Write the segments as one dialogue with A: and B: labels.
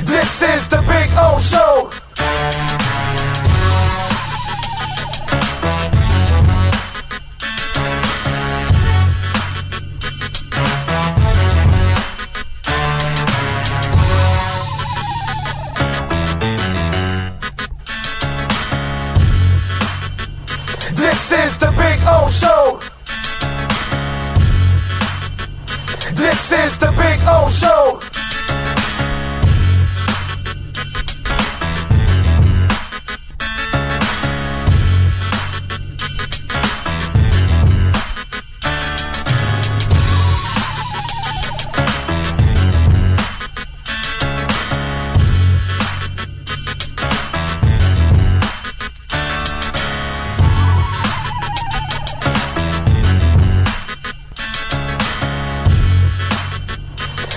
A: This is the Big O Show. This is the Big O Show. This is the Big O Show.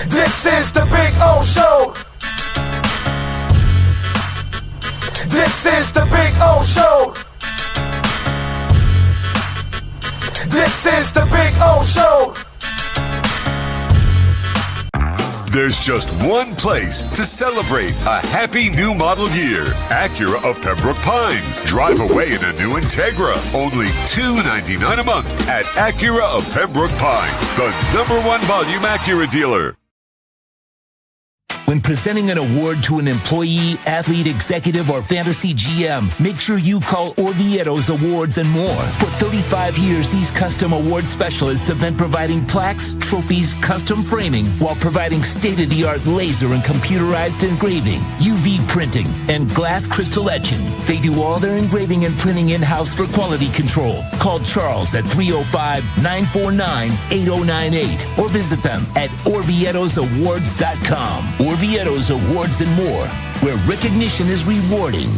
A: This is the Big O Show. This is the Big O Show. This is the Big O Show.
B: There's just one place to celebrate a happy new model year. Acura of Pembroke Pines. Drive away in a new Integra. Only $299 a month at Acura of Pembroke Pines, the #1 volume Acura dealer.
C: When presenting an award to an employee, athlete, executive, or fantasy GM, make sure you call Orvieto's Awards and More. For 35 years, these custom award specialists have been providing plaques, trophies, custom framing, while providing state-of-the-art laser and computerized engraving, UV printing, and glass crystal etching. They do all their engraving and printing in-house for quality control. Call Charles at 305-949-8098 or visit them at orvietosawards.com. Orvieto's Awards and More, where recognition is rewarding.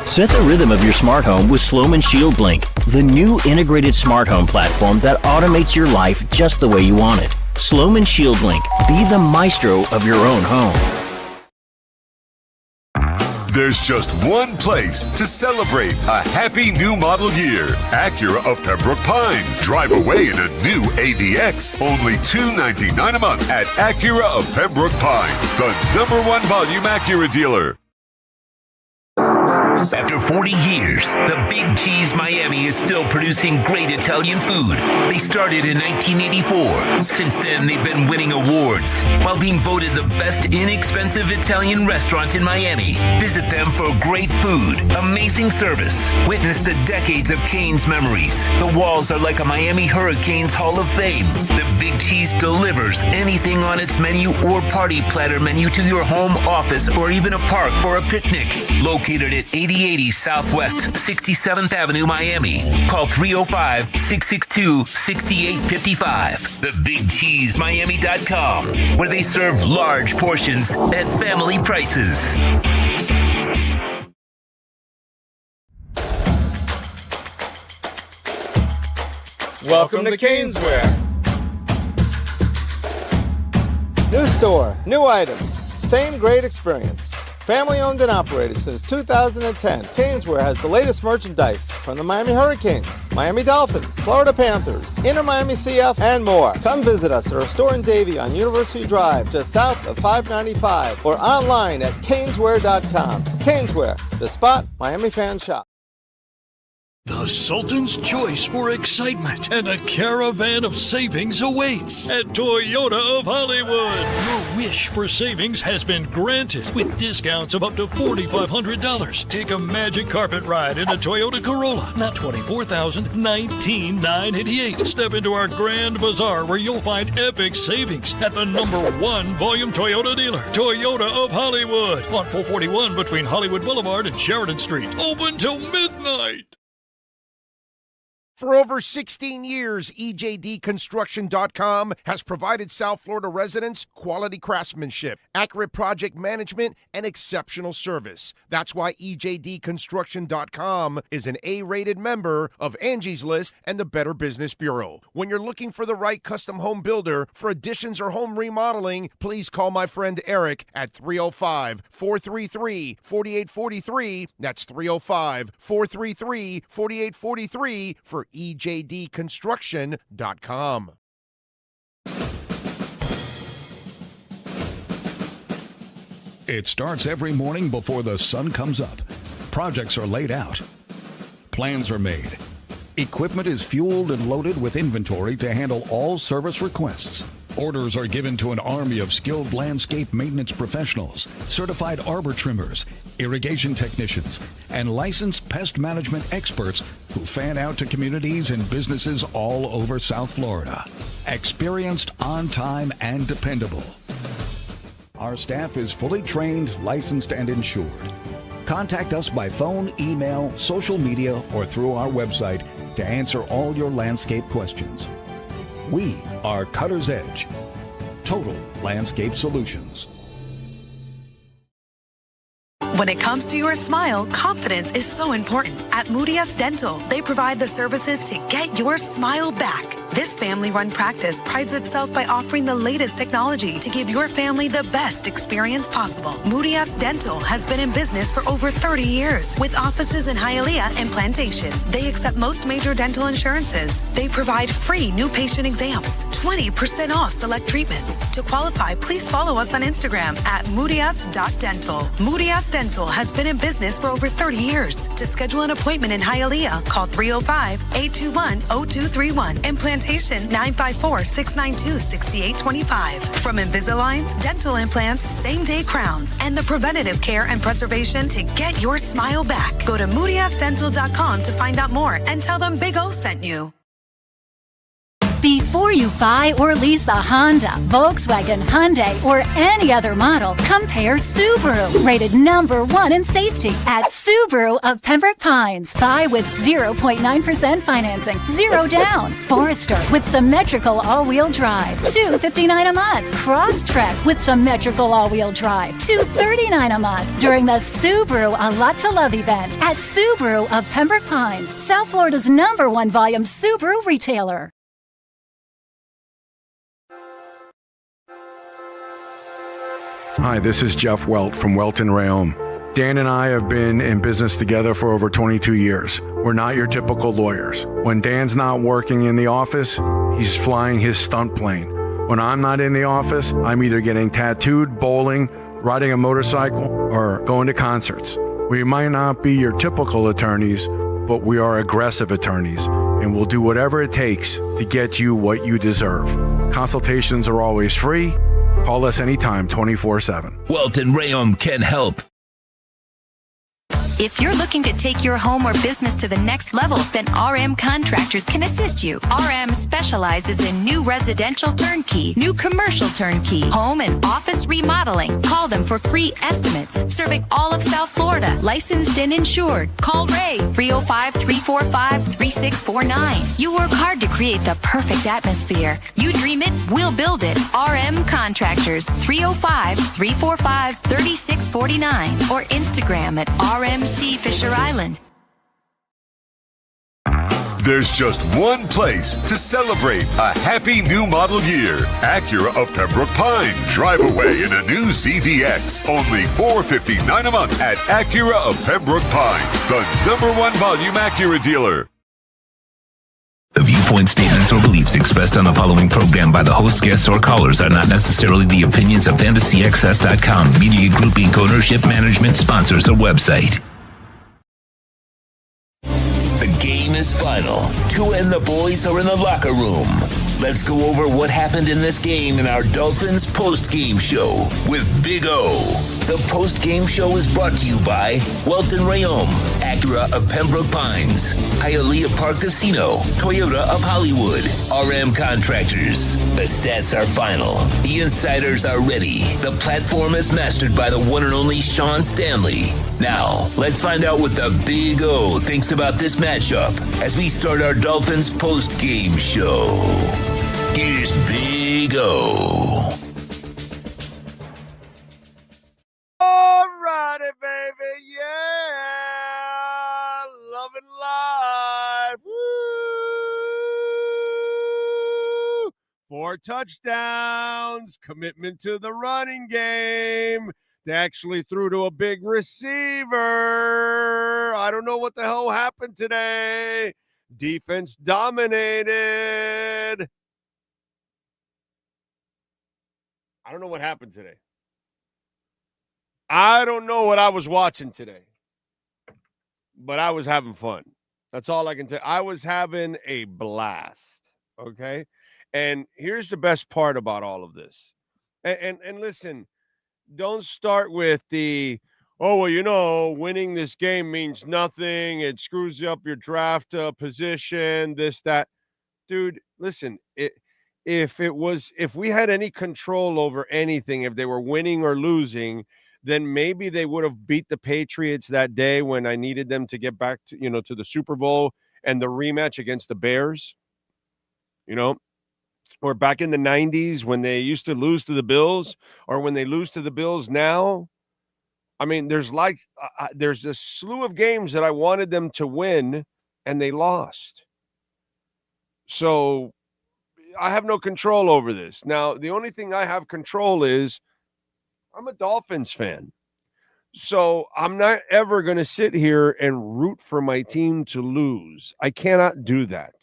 D: Set the rhythm of your smart home with Sloman Shield Link, the new integrated smart home platform that automates your life just the way you want it. Sloman Shield Link. Be the maestro of your own home.
B: There's just one place to celebrate a happy new model year. Acura of Pembroke Pines. Drive away in a new ADX. Only $299 a month at Acura of Pembroke Pines, the #1 volume Acura dealer.
C: After 40 years, the Big Cheese Miami is still producing great Italian food. They started in 1984. Since then, they've been winning awards while being voted the best inexpensive Italian restaurant in Miami. Visit them for great food, amazing service. Witness the decades of Cane's memories. The walls are like a Miami Hurricanes Hall of Fame. The Big Cheese delivers anything on its menu or party platter menu to your home, office, or even a park for a picnic. Located at 8080 Southwest 67th Avenue, Miami. Call 305-662-6855. TheBigCheeseMiami.com, where they serve large portions at family prices.
E: Welcome to Caneswear. New store, new items, same great experience. Family owned and operated since 2010, Caneswear has the latest merchandise from the Miami Hurricanes, Miami Dolphins, Florida Panthers, Inter Miami CF, and more. Come visit us at our store in Davie on University Drive, just south of 595, or online at caneswear.com. Caneswear, the spot Miami fans shop.
F: The Sultan's choice for excitement and a caravan of savings awaits at Toyota of Hollywood. Your wish for savings has been granted with discounts of up to $4,500. Take a magic carpet ride in a Toyota Corolla, not $24,000, $19,988. Step into our Grand Bazaar where you'll find epic savings at the #1 volume Toyota dealer, Toyota of Hollywood, on 441 between Hollywood Boulevard and Sheridan Street. Open till midnight.
G: For over 16 years, EJDconstruction.com has provided South Florida residents quality craftsmanship, accurate project management, and exceptional service. That's why EJDconstruction.com is an A-rated member of Angie's List and the Better Business Bureau. When you're looking for the right custom home builder for additions or home remodeling, please call my friend Eric at 305-433-4843. That's 305-433-4843 for EJDconstruction.com.
H: It starts every morning before the sun comes up. Projects are laid out. Plans are made. Equipment is fueled and loaded with inventory to handle all service requests. Orders are given to an army of skilled landscape maintenance professionals, certified arbor trimmers, irrigation technicians, and licensed pest management experts who fan out to communities and businesses all over South Florida. Experienced, on time, and dependable. Our staff is fully trained, licensed, and insured. Contact us by phone, email, social media, or through our website to answer all your landscape questions. We are Cutter's Edge. Total Landscape Solutions.
I: When it comes to your smile, confidence is so important. At Moody S Dental, they provide the services to get your smile back. This family-run practice prides itself by offering the latest technology to give your family the best experience possible. Moody S Dental has been in business for over 30 years with offices in Hialeah and Plantation. They accept most major dental insurances. They provide free new patient exams, 20% off select treatments. To qualify, please follow us on Instagram at moodys.dental. Moody S Dental has been in business for over 30 years. To schedule an appointment in Hialeah, call 305-821-0231 and Plantation 954-692-6825. From Invisaligns, dental implants, same-day crowns, and the preventative care and preservation to get your smile back. Go to moodysdental.com to find out more and tell them Big O sent you.
J: Before you buy or lease a Honda, Volkswagen, Hyundai, or any other model, compare Subaru, rated #1 in safety at Subaru of Pembroke Pines. Buy with 0.9% financing, 0 down. Forester with symmetrical all-wheel drive, $259 a month. Crosstrek with symmetrical all-wheel drive, $239 a month. During the Subaru A Lot to Love event at Subaru of Pembroke Pines, South Florida's #1 volume Subaru retailer.
K: Hi, this is Jeff Welt from Welt & Rayom. Dan and I have been in business together for over 22 years. We're not your typical lawyers. When Dan's not working in the office, he's flying his stunt plane. When I'm not in the office, I'm either getting tattooed, bowling, riding a motorcycle, or going to concerts. We might not be your typical attorneys, but we are aggressive attorneys, and we'll do whatever it takes to get you what you deserve. Consultations are always free. Call us anytime, 24/7.
C: Welt & Rayom can help.
L: If you're looking to take your home or business to the next level, then RM Contractors can assist you. RM specializes in new residential turnkey, new commercial turnkey, home and office remodeling. Call them for free estimates. Serving all of South Florida, licensed and insured. Call Ray, 305-345-3649. You work hard to create the perfect atmosphere. You dream it, we'll build it. RM Contractors, 305-345-3649 or Instagram at RMC Fisher Island.
B: There's just one place to celebrate a happy new model year. Acura of Pembroke Pines. Drive away in a new ZDX. Only $459 a month at Acura of Pembroke Pines, the #1 volume Acura dealer.
C: The viewpoint, statements, or beliefs expressed on the following program by the host, guests, or callers are not necessarily the opinions of FantasyXS.com, Media Group Inc. Ownership, Management, Sponsors, or website. The game is final. Tua and the boys are in the locker room. Let's go over what happened in this game in our Dolphins post-game show with Big O. The post-game show is brought to you by Welt & Rayom, Acura Acura of Pembroke Pines, Hialeah Park Casino, Toyota of Hollywood, RM Contractors. The stats are final. The insiders are ready. The platform is mastered by the one and only Sean Stanley. Now, let's find out what the Big O thinks about this matchup as we start our Dolphins post-game show. Here's Big O.
G: All righty, baby. Yeah. Loving life. Woo. 4 touchdowns. Commitment to the running game. They actually threw to a big receiver. I don't know what the hell happened today. Defense dominated. I don't know what happened today. I don't know what I was watching today, but I was having fun. That's all I can tell you. I was having a blast, okay? And here's the best part about all of this. And listen, don't start with the, oh, well, you know, winning this game means nothing. It screws up your draft position, this, that. Dude, listen, if we had any control over anything, if they were winning or losing, then maybe they would have beat the Patriots that day when I needed them to get back to, to the Super Bowl and the rematch against the Bears, or back in the 90s when they used to lose to the Bills, or when they lose to the Bills now. I mean, there's a slew of games that I wanted them to win and they lost. So I have no control over this. Now, the only thing I have control is I'm a Dolphins fan. So I'm not ever going to sit here and root for my team to lose. I cannot do that.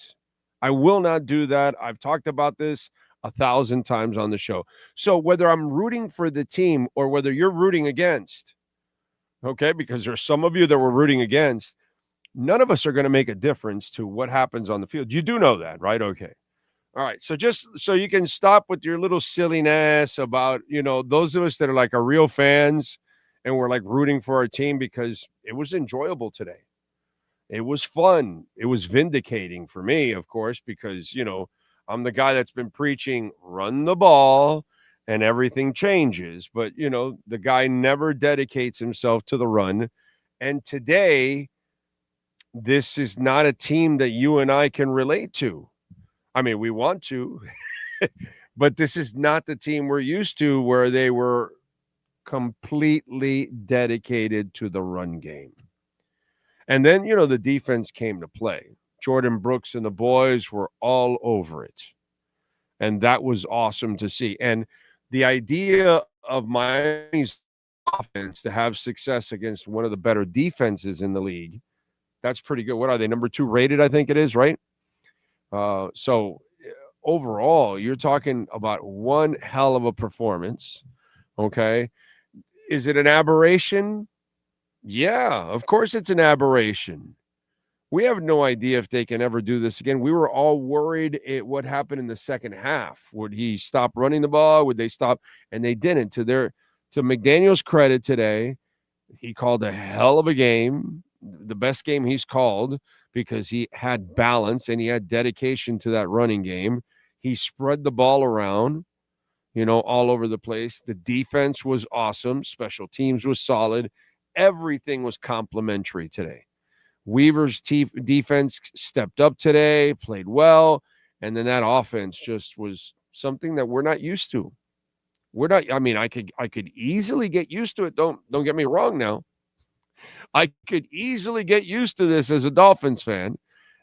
G: I will not do that. I've talked about this 1,000 times on the show. So whether I'm rooting for the team or whether you're rooting against, okay, because there's some of you that we're rooting against, none of us are going to make a difference to what happens on the field. You do know that, right? Okay. All right, so just so you can stop with your little silliness about, those of us that are like our real fans and we're like rooting for our team because it was enjoyable today. It was fun. It was vindicating for me, of course, because, I'm the guy that's been preaching run the ball and everything changes. But, the guy never dedicates himself to the run. And today, this is not a team that you and I can relate to. I mean, we want to, but this is not the team we're used to where they were completely dedicated to the run game. And then, the defense came to play. Jordan Brooks and the boys were all over it. And that was awesome to see. And the idea of Miami's offense to have success against one of the better defenses in the league, that's pretty good. What are they, number 2 rated, I think it is, right? So overall, you're talking about one hell of a performance. Okay. Is it an aberration? Yeah, of course it's an aberration. We have no idea if they can ever do this again. We were all worried what happened in the second half. Would he stop running the ball? Would they stop? And they didn't. To McDaniel's credit today, he called a hell of a game, the best game he's called, because he had balance and he had dedication to that running game. He spread the ball around, all over the place. The defense was awesome. Special teams was solid. Everything was complimentary today. Weaver's defense stepped up today, played well, and then that offense just was something that we're not used to. I could easily get used to it. Don't get me wrong now. I could easily get used to this as a Dolphins fan.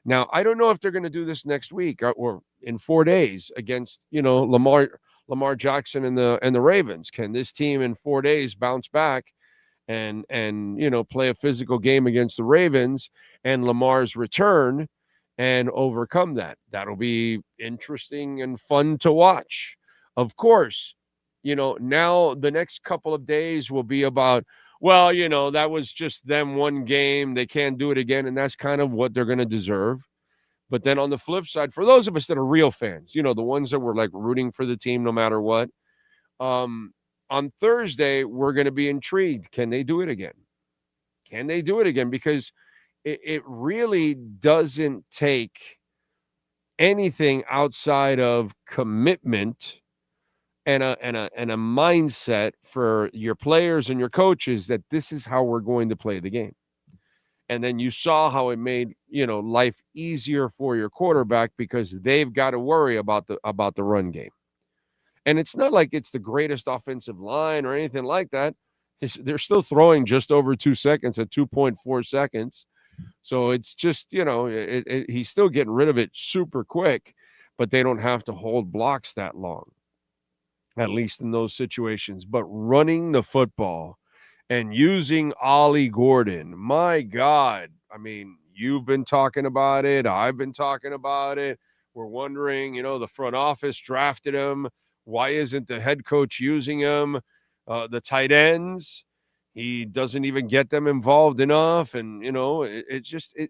G: Now, I don't know if they're going to do this next week or in 4 days against, Lamar Jackson and the Ravens. Can this team in 4 days bounce back and play a physical game against the Ravens and Lamar's return and overcome that? That'll be interesting and fun to watch. Of course, now the next couple of days will be about, well, that was just them one game. They can't do it again. And that's kind of what they're going to deserve. But then on the flip side, for those of us that are real fans, the ones that were like rooting for the team no matter what, on Thursday, we're going to be intrigued. Can they do it again? Can they do it again? Because
M: it really doesn't take anything outside of commitment and a mindset for your players and your coaches that this is how we're going to play the game. And then you saw how it made, life easier for your quarterback because they've got to worry about the run game. And it's not like it's the greatest offensive line or anything like that. They're still throwing just over 2 seconds at 2.4 seconds. So it's just, he's still getting rid of it super quick, but they don't have to hold blocks that long, at least in those situations. But running the football and using Ollie Gordon, my God, I mean, you've been talking about it. I've been talking about it. We're wondering, the front office drafted him. Why isn't the head coach using him? The tight ends, he doesn't even get them involved enough. And,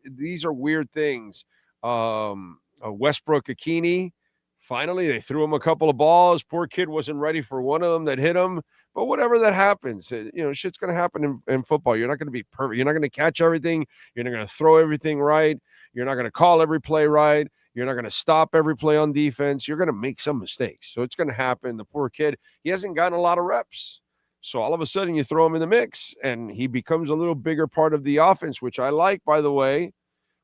M: these are weird things. Westbrook Akini, finally, they threw him a couple of balls. Poor kid wasn't ready for one of them that hit him. But whatever that happens, shit's going to happen in football. You're not going to be perfect. You're not going to catch everything. You're not going to throw everything right. You're not going to call every play right. You're not going to stop every play on defense. You're going to make some mistakes. So it's going to happen. The poor kid, he hasn't gotten a lot of reps. So all of a sudden you throw him in the mix and he becomes a little bigger part of the offense, which I like, by the way,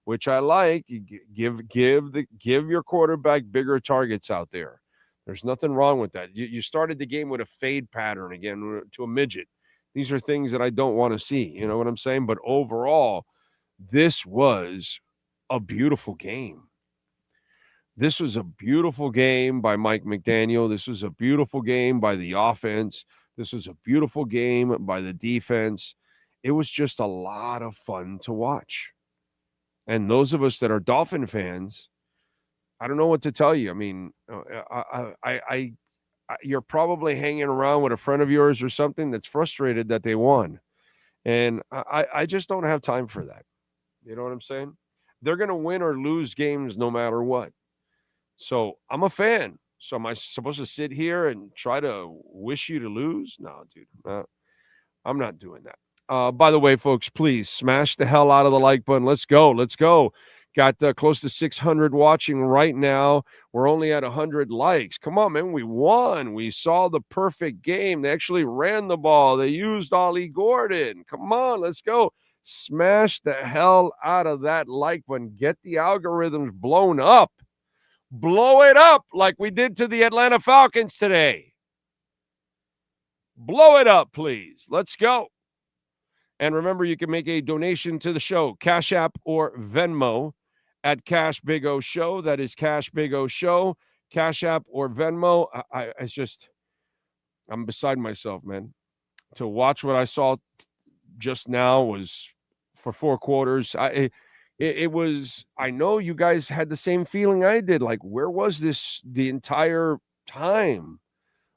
M: which I like. You give your quarterback bigger targets out there. There's nothing wrong with that. You started the game with a fade pattern again to a midget. These are things that I don't want to see. You know what I'm saying? But overall, this was a beautiful game. This was a beautiful game by Mike McDaniel. This was a beautiful game by the offense. This was a beautiful game by the defense. It was just a lot of fun to watch. And those of us that are Dolphin fans, I don't know what to tell you. I mean, you're probably hanging around with a friend of yours or something that's frustrated that they won. And I just don't have time for that. You know what I'm saying? They're going to win or lose games no matter what. So I'm a fan. So am I supposed to sit here and try to wish you to lose? No, dude. I'm not doing that. By the way, folks, please smash the hell out of the like button. Let's go. Let's go. Got close to 600 watching right now. We're only at 100 likes. Come on, man. We won. We saw the perfect game. They actually ran the ball. They used Ollie Gordon. Come on. Let's go. Smash the hell out of that like button. Get the algorithms blown up. Blow it up like we did to the Atlanta Falcons today. Blow it up, please. Let's go. And remember, you can make a donation to the show, Cash App or Venmo at Cash Big O Show. That is Cash Big O Show, Cash App or Venmo. I'm beside myself, man. To watch what I saw just now was for 4 quarters. It was, I know you guys had the same feeling I did. Like, where was this the entire time?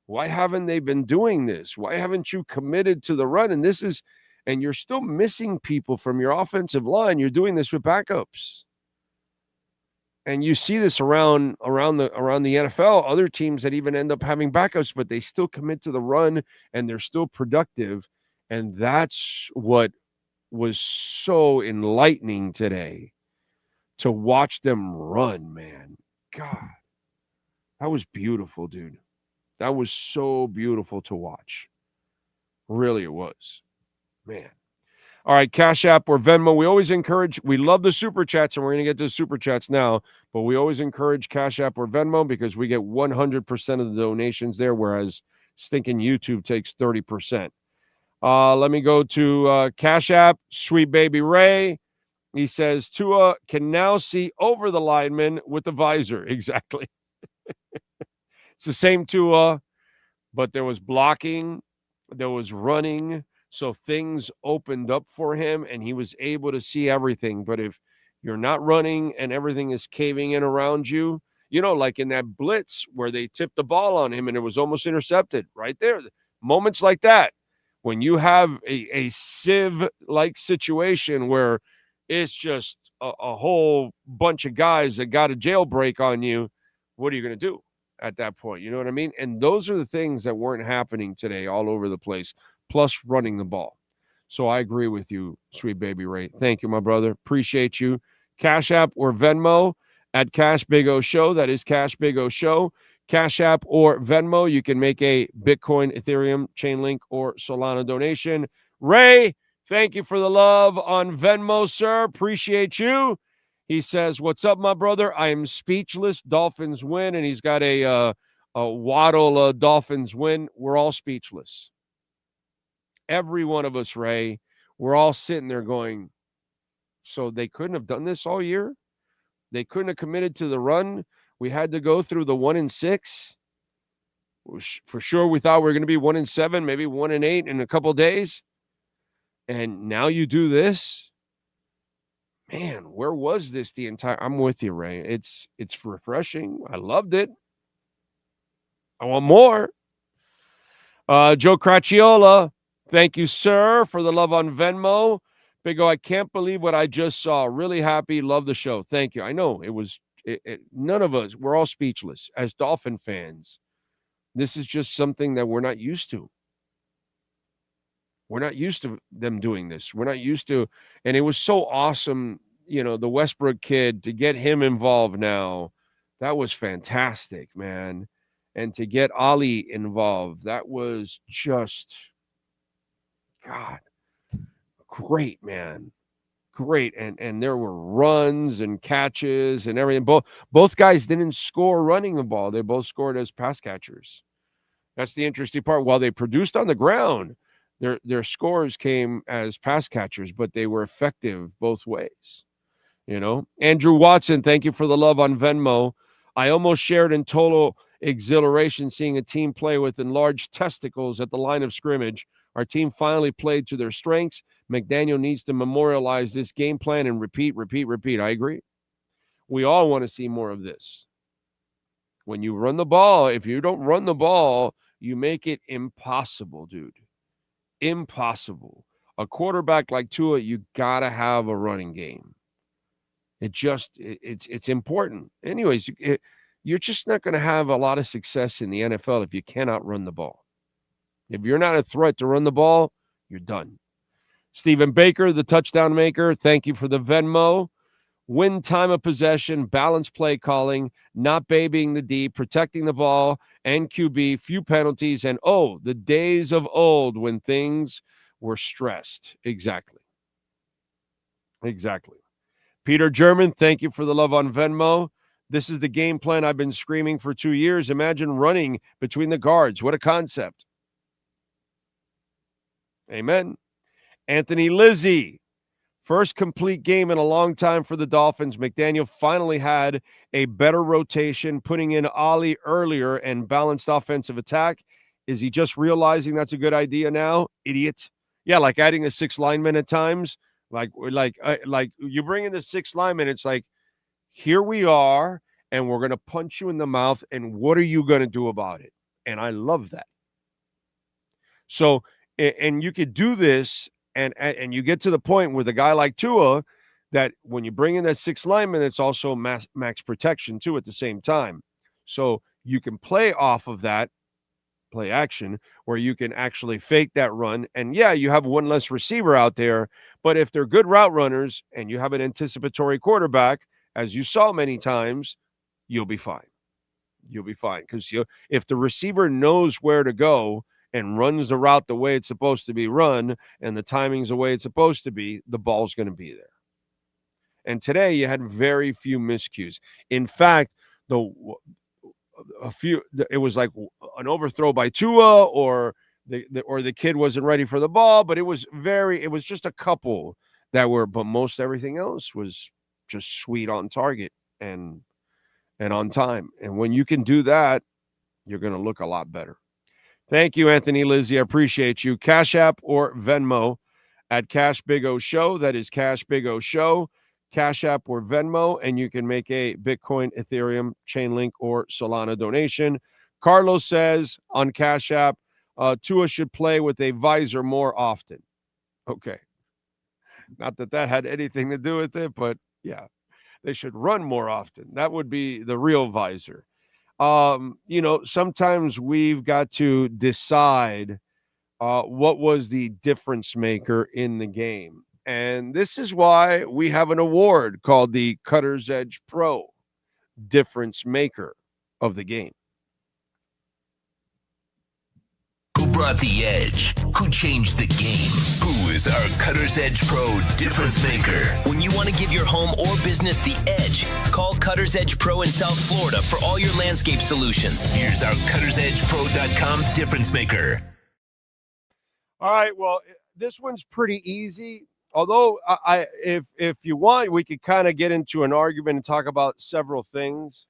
M: Why haven't they been doing this? Why haven't you committed to the run? And you're still missing people from your offensive line. You're doing this with backups. And you see this around the NFL, other teams that even end up having backups, but they still commit to the run and they're still productive. And that's what was so enlightening today, to watch them run, man. God, that was beautiful, dude. That was so beautiful to watch. Really, it was. Man. All right, Cash App or Venmo. We love the Super Chats, and we're going to get to the Super Chats now, but we always encourage Cash App or Venmo because we get 100% of the donations there, whereas stinking YouTube takes 30%. Let me go to Cash App, Sweet Baby Ray. He says, Tua can now see over the lineman with the visor. Exactly. It's the same Tua, but there was blocking, there was running, so things opened up for him, and he was able to see everything. But if you're not running and everything is caving in around you, like in that blitz where they tipped the ball on him and it was almost intercepted right there, moments like that. When you have a sieve-like situation where it's just a whole bunch of guys that got a jailbreak on you, what are you going to do at that point? You know what I mean? And those are the things that weren't happening today all over the place, plus running the ball. So I agree with you, sweet baby Ray. Thank you, my brother. Appreciate you. Cash App or Venmo at Cash Big O Show. That is Cash Big O Show. Cash App or Venmo. You can make a Bitcoin, Ethereum, Chainlink, or Solana donation. Ray, thank you for the love on Venmo, sir. Appreciate you. He says, what's up, my brother? I am speechless. Dolphins win. And he's got a Waddle Dolphins win. We're all speechless. Every one of us, Ray, we're all sitting there going, so they couldn't have done this all year? They couldn't have committed to the run? We had to go through the 1-6? For sure, we thought we were going to be 1-7, maybe 1-8 in a couple days. And now you do this? Man, where was this the entire... I'm with you, Ray. It's refreshing. I loved it. I want more. Joe Cracchiola, thank you, sir, for the love on Venmo. Big O, I can't believe what I just saw. Really happy. Love the show. Thank you. I know it was none of us. We're all speechless as Dolphin fans. This is just something that we're not used to. We're not used to them doing this. We're not used to, and it was so awesome, the Westbrook kid, to get him involved now. That was fantastic, man. And to get Ali involved, that was just, God, great, man. Great. And there were runs and catches and everything. Both guys didn't score running the ball. They both scored as pass catchers. That's the interesting part. While they produced on the ground, their scores came as pass catchers, but they were effective both ways. Andrew Watson, thank you for the love on Venmo. I almost shared in total exhilaration seeing a team play with enlarged testicles at the line of scrimmage. Our team finally played to their strengths. McDaniel needs to memorialize this game plan and repeat. I agree. We all want to see more of this. When you run the ball, if you don't run the ball, you make it impossible, dude. Impossible. A quarterback like Tua, you got to have a running game. It's important. Anyways, you're just not going to have a lot of success in the NFL if you cannot run the ball. If you're not a threat to run the ball, you're done. Stephen Baker, the touchdown maker, thank you for the Venmo. Win time of possession, balanced play calling, not babying the D, protecting the ball and QB, few penalties, and the days of old when things were stressed. Exactly. Peter German, thank you for the love on Venmo. This is the game plan I've been screaming for 2 years. Imagine running between the guards. What a concept. Amen. Anthony Lizzie, first complete game in a long time for the Dolphins. McDaniel finally had a better rotation, putting in Ali earlier and balanced offensive attack. Is he just realizing that's a good idea now? Idiot. Yeah, like adding a 6 lineman at times. Like you bring in the 6 linemen, it's like, here we are, and we're going to punch you in the mouth, and what are you going to do about it? And I love that. So, and you could do this, and you get to the point with a guy like Tua that when you bring in that 6 lineman, it's also max protection too at the same time. So you can play off of that play action where you can actually fake that run. And yeah, you have one less receiver out there, but if they're good route runners and you have an anticipatory quarterback, as you saw many times, you'll be fine. You'll be fine because if the receiver knows where to go and runs the route the way it's supposed to be run and the timing's the way it's supposed to be, the ball's going to be there. And today you had very few miscues. In fact, it was like an overthrow by Tua or the kid wasn't ready for the ball, but it was just a couple that were, but most everything else was just sweet on target and on time. And when you can do that, you're going to look a lot better. Thank you, Anthony Lizzie. I appreciate you. Cash App or Venmo at Cash Big O Show. That is Cash Big O Show. Cash App or Venmo, and you can make a Bitcoin, Ethereum, Chainlink, or Solana donation. Carlos says on Cash App, Tua should play with a visor more often. Okay. Not that had anything to do with it, but yeah, they should run more often. That would be the real visor. Sometimes we've got to decide what was the difference maker in the game? And this is why we have an award called the Cutter's Edge Pro Difference Maker of the game.
C: Who brought the edge? Who changed the game? Who is our Cutter's Edge Pro difference maker? When you want to give your home or business the edge, call Cutter's Edge Pro in South Florida for all your landscape solutions. Here's our Cutter'sEdgePro.com difference maker.
M: All right, well, this one's pretty easy. Although, if you want, we could kind of get into an argument and talk about several things.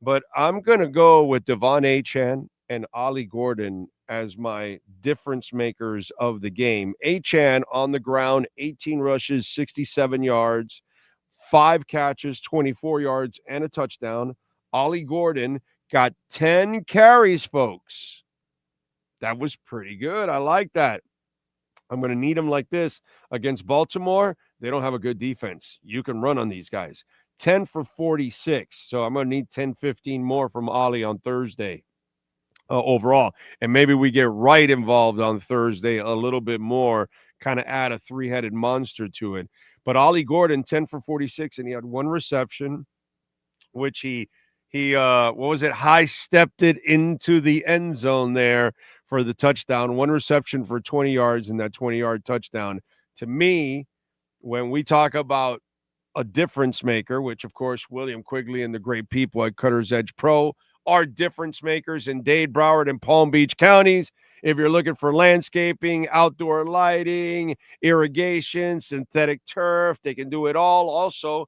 M: But I'm going to go with Devon Achane and Ollie Gordon as my difference makers of the game. Achane on the ground, 18 rushes, 67 yards, 5 catches, 24 yards, and a touchdown. Ollie Gordon got 10 carries, folks. That was pretty good. I like that. I'm going to need them like this against Baltimore. They don't have a good defense. You can run on these guys. 10 for 46. So I'm going to need 10, 15 more from Ollie on Thursday overall. And maybe we get Wright involved on Thursday a little bit more, kind of add a 3-headed monster to it. But Ollie Gordon, 10 for 46, and he had 1 reception, which he high-stepped it into the end zone there for the touchdown. 1 reception for 20 yards and that 20-yard touchdown. To me, when we talk about a difference maker, which, of course, William Quigley and the great people at Cutter's Edge Pro are difference makers in Dade, Broward, and Palm Beach counties. If you're looking for landscaping, outdoor lighting, irrigation, synthetic turf, they can do it all. Also,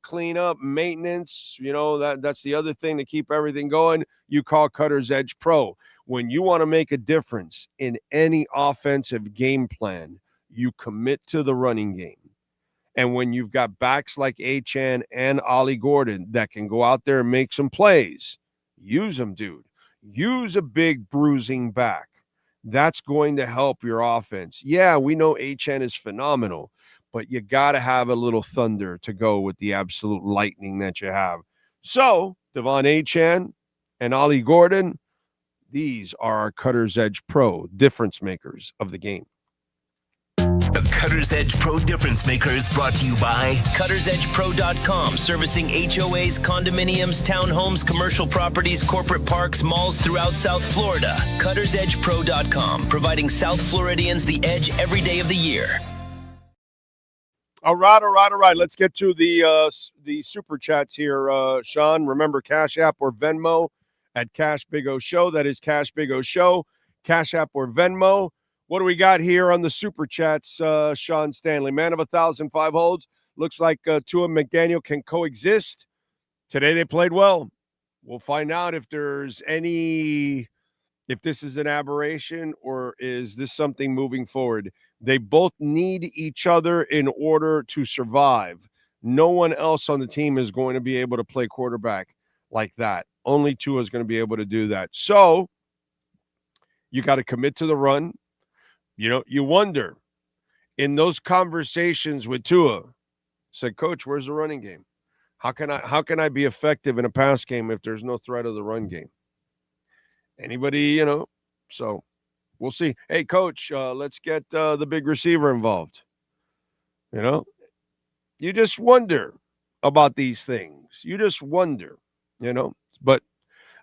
M: clean up, maintenance, that's the other thing to keep everything going. You call Cutter's Edge Pro. When you want to make a difference in any offensive game plan, you commit to the running game. And when you've got backs like Achane and Ollie Gordon that can go out there and make some plays, use them, dude. Use a big bruising back. That's going to help your offense. Yeah, we know Achane is phenomenal, but you got to have a little thunder to go with the absolute lightning that you have. So, Devon Achane and Ollie Gordon, these are our Cutter's Edge Pro difference makers of the game.
C: The Cutter's Edge Pro difference maker is brought to you by Cutter'sEdgePro.com, servicing HOAs, condominiums, townhomes, commercial properties, corporate parks, malls throughout South Florida. Cutter'sEdgePro.com, providing South Floridians the edge every day of the year.
M: All right. Let's get to the super chats here, Sean. Remember, Cash App or Venmo at Cash Big O Show. That is Cash Big O Show. Cash App or Venmo. What do we got here on the super chats, Sean Stanley? Man of 1,005 holds. Looks like Tua and McDaniel can coexist. Today they played well. We'll find out if this is an aberration or is this something moving forward. They both need each other in order to survive. No one else on the team is going to be able to play quarterback like that. Only Tua is going to be able to do that. So you got to commit to the run. You wonder in those conversations with Tua, said, Coach, where's the running game? How can I be effective in a pass game if there's no threat of the run game? Anybody, so we'll see. Hey, Coach, let's get the big receiver involved. You just wonder about these things. You just wonder, but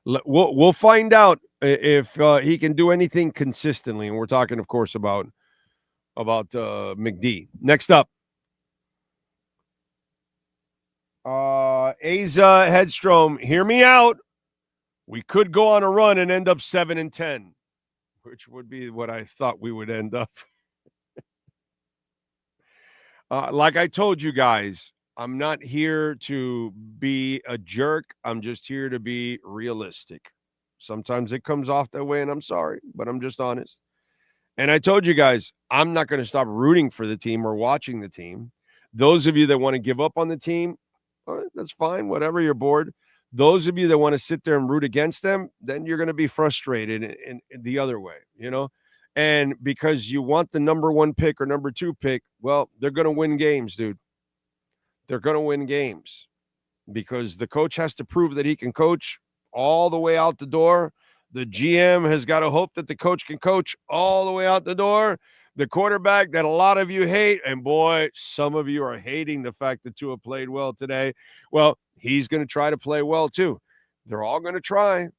M: we'll find out if he can do anything consistently. And we're talking, of course, about McD. Next up, Asa Hedstrom, hear me out. We could go on a run and end up 7-10, which would be what I thought we would end up. Like I told you guys, I'm not here to be a jerk. I'm just here to be realistic. Sometimes it comes off that way, and I'm sorry, but I'm just honest. And I told you guys, I'm not going to stop rooting for the team or watching the team. Those of you that want to give up on the team, all right, that's fine, whatever, you're bored. Those of you that want to sit there and root against them, then you're going to be frustrated in the other way, And because you want the number 1 pick or number 2 pick, well, they're going to win games, dude. They're going to win games because the coach has to prove that he can coach all the way out the door. The GM has got to hope that the coach can coach all the way out the door. The quarterback that a lot of you hate, and boy, some of you are hating the fact that Tua played well today. Well, he's going to try to play well too. They're all going to try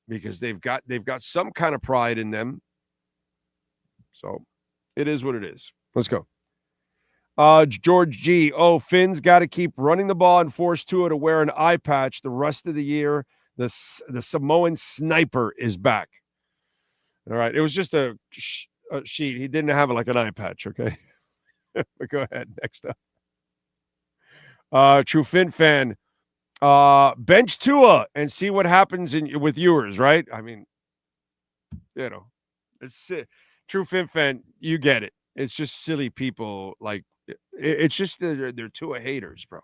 M: because they've got some kind of pride in them. So it is what it is. Let's go. George G. Oh, Finn's got to keep running the ball and force Tua to wear an eye patch the rest of the year. The Samoan sniper is back. All right. It was just a sheet. He didn't have like an eye patch. Okay. But go ahead. Next up. True Finn fan. Bench Tua and see what happens with yours, right? I mean, you know, it's True Finn fan. You get it. It's just silly people. Like, it's just they're Tua haters, bro.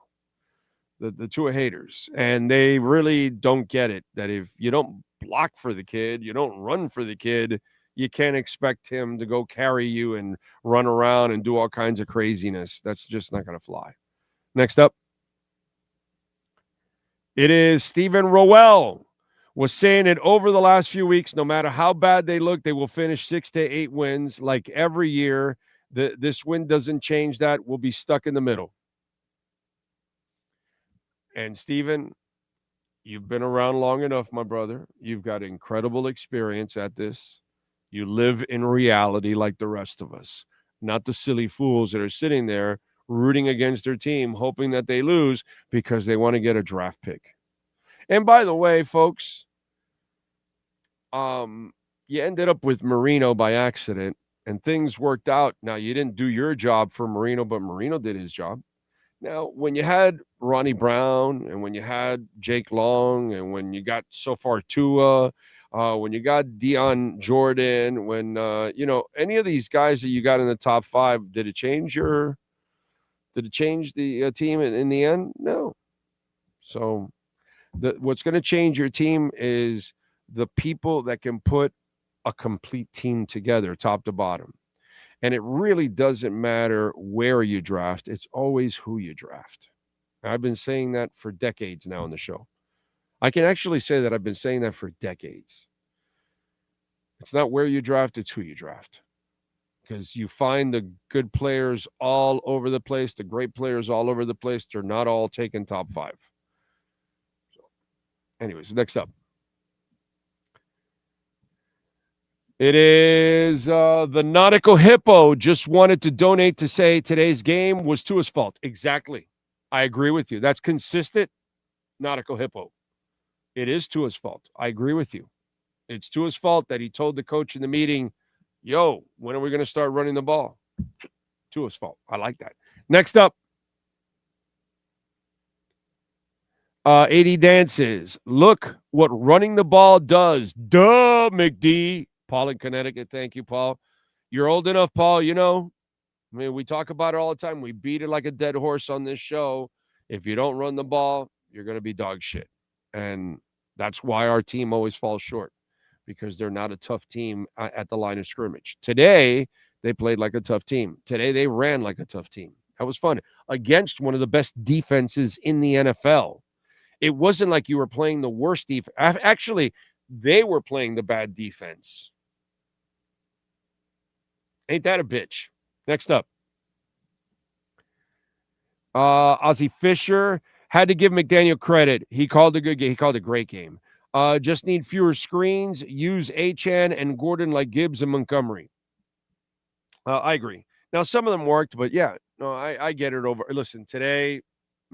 M: The Tua haters. And they really don't get it that if you don't block for the kid, you don't run for the kid, you can't expect him to go carry you and run around and do all kinds of craziness. That's just not going to fly. Next up. It is Stephen Rowell was saying it over the last few weeks. No matter how bad they look, they will finish 6 to 8 wins like every year. This win doesn't change that. We'll be stuck in the middle. And Stephen, you've been around long enough, my brother. You've got incredible experience at this. You live in reality like the rest of us, not the silly fools that are sitting there rooting against their team, hoping that they lose because they want to get a draft pick. And by the way, folks, you ended up with Marino by accident, and things worked out. Now, you didn't do your job for Marino, but Marino did his job. Now, when you had Ronnie Brown and when you had Jake Long and when you got so far Tua, when you got Deion Jordan, when, any of these guys that you got in the top 5, did it change the team in the end? No. So what's going to change your team is the people that can put a complete team together, top to bottom. And it really doesn't matter where you draft. It's always who you draft. I've been saying that for decades now on the show. I can actually say that I've been saying that for decades. It's not where you draft, it's who you draft. Because you find the good players all over the place, the great players all over the place. They're not all taken top 5. So, anyways, next up. It is the Nautical Hippo just wanted to donate to say today's game was Tua's fault. Exactly. I agree with you. That's consistent, Nautical Hippo. It is Tua's fault. I agree with you. It's Tua's fault that he told the coach in the meeting, yo, when are we going to start running the ball? Tua's fault. I like that. Next up. 80 Dances. Look what running the ball does. Duh, McD. Paul in Connecticut. Thank you, Paul. You're old enough, Paul. You know, I mean, we talk about it all the time. We beat it like a dead horse on this show. If you don't run the ball, you're going to be dog shit. And that's why our team always falls short, because they're not a tough team at the line of scrimmage. Today, they played like a tough team. Today, they ran like a tough team. That was fun. Against one of the best defenses in the NFL. It wasn't like you were playing the worst defense. Actually, they were playing the bad defense. Ain't that a bitch? Next up. Ozzie Fisher. Had to give McDaniel credit. He called a good game. He called a great game. Just need fewer screens. Use Achane and Gordon like Gibbs and Montgomery. I agree. Now, some of them worked, but yeah, no, I get it over. Listen, today,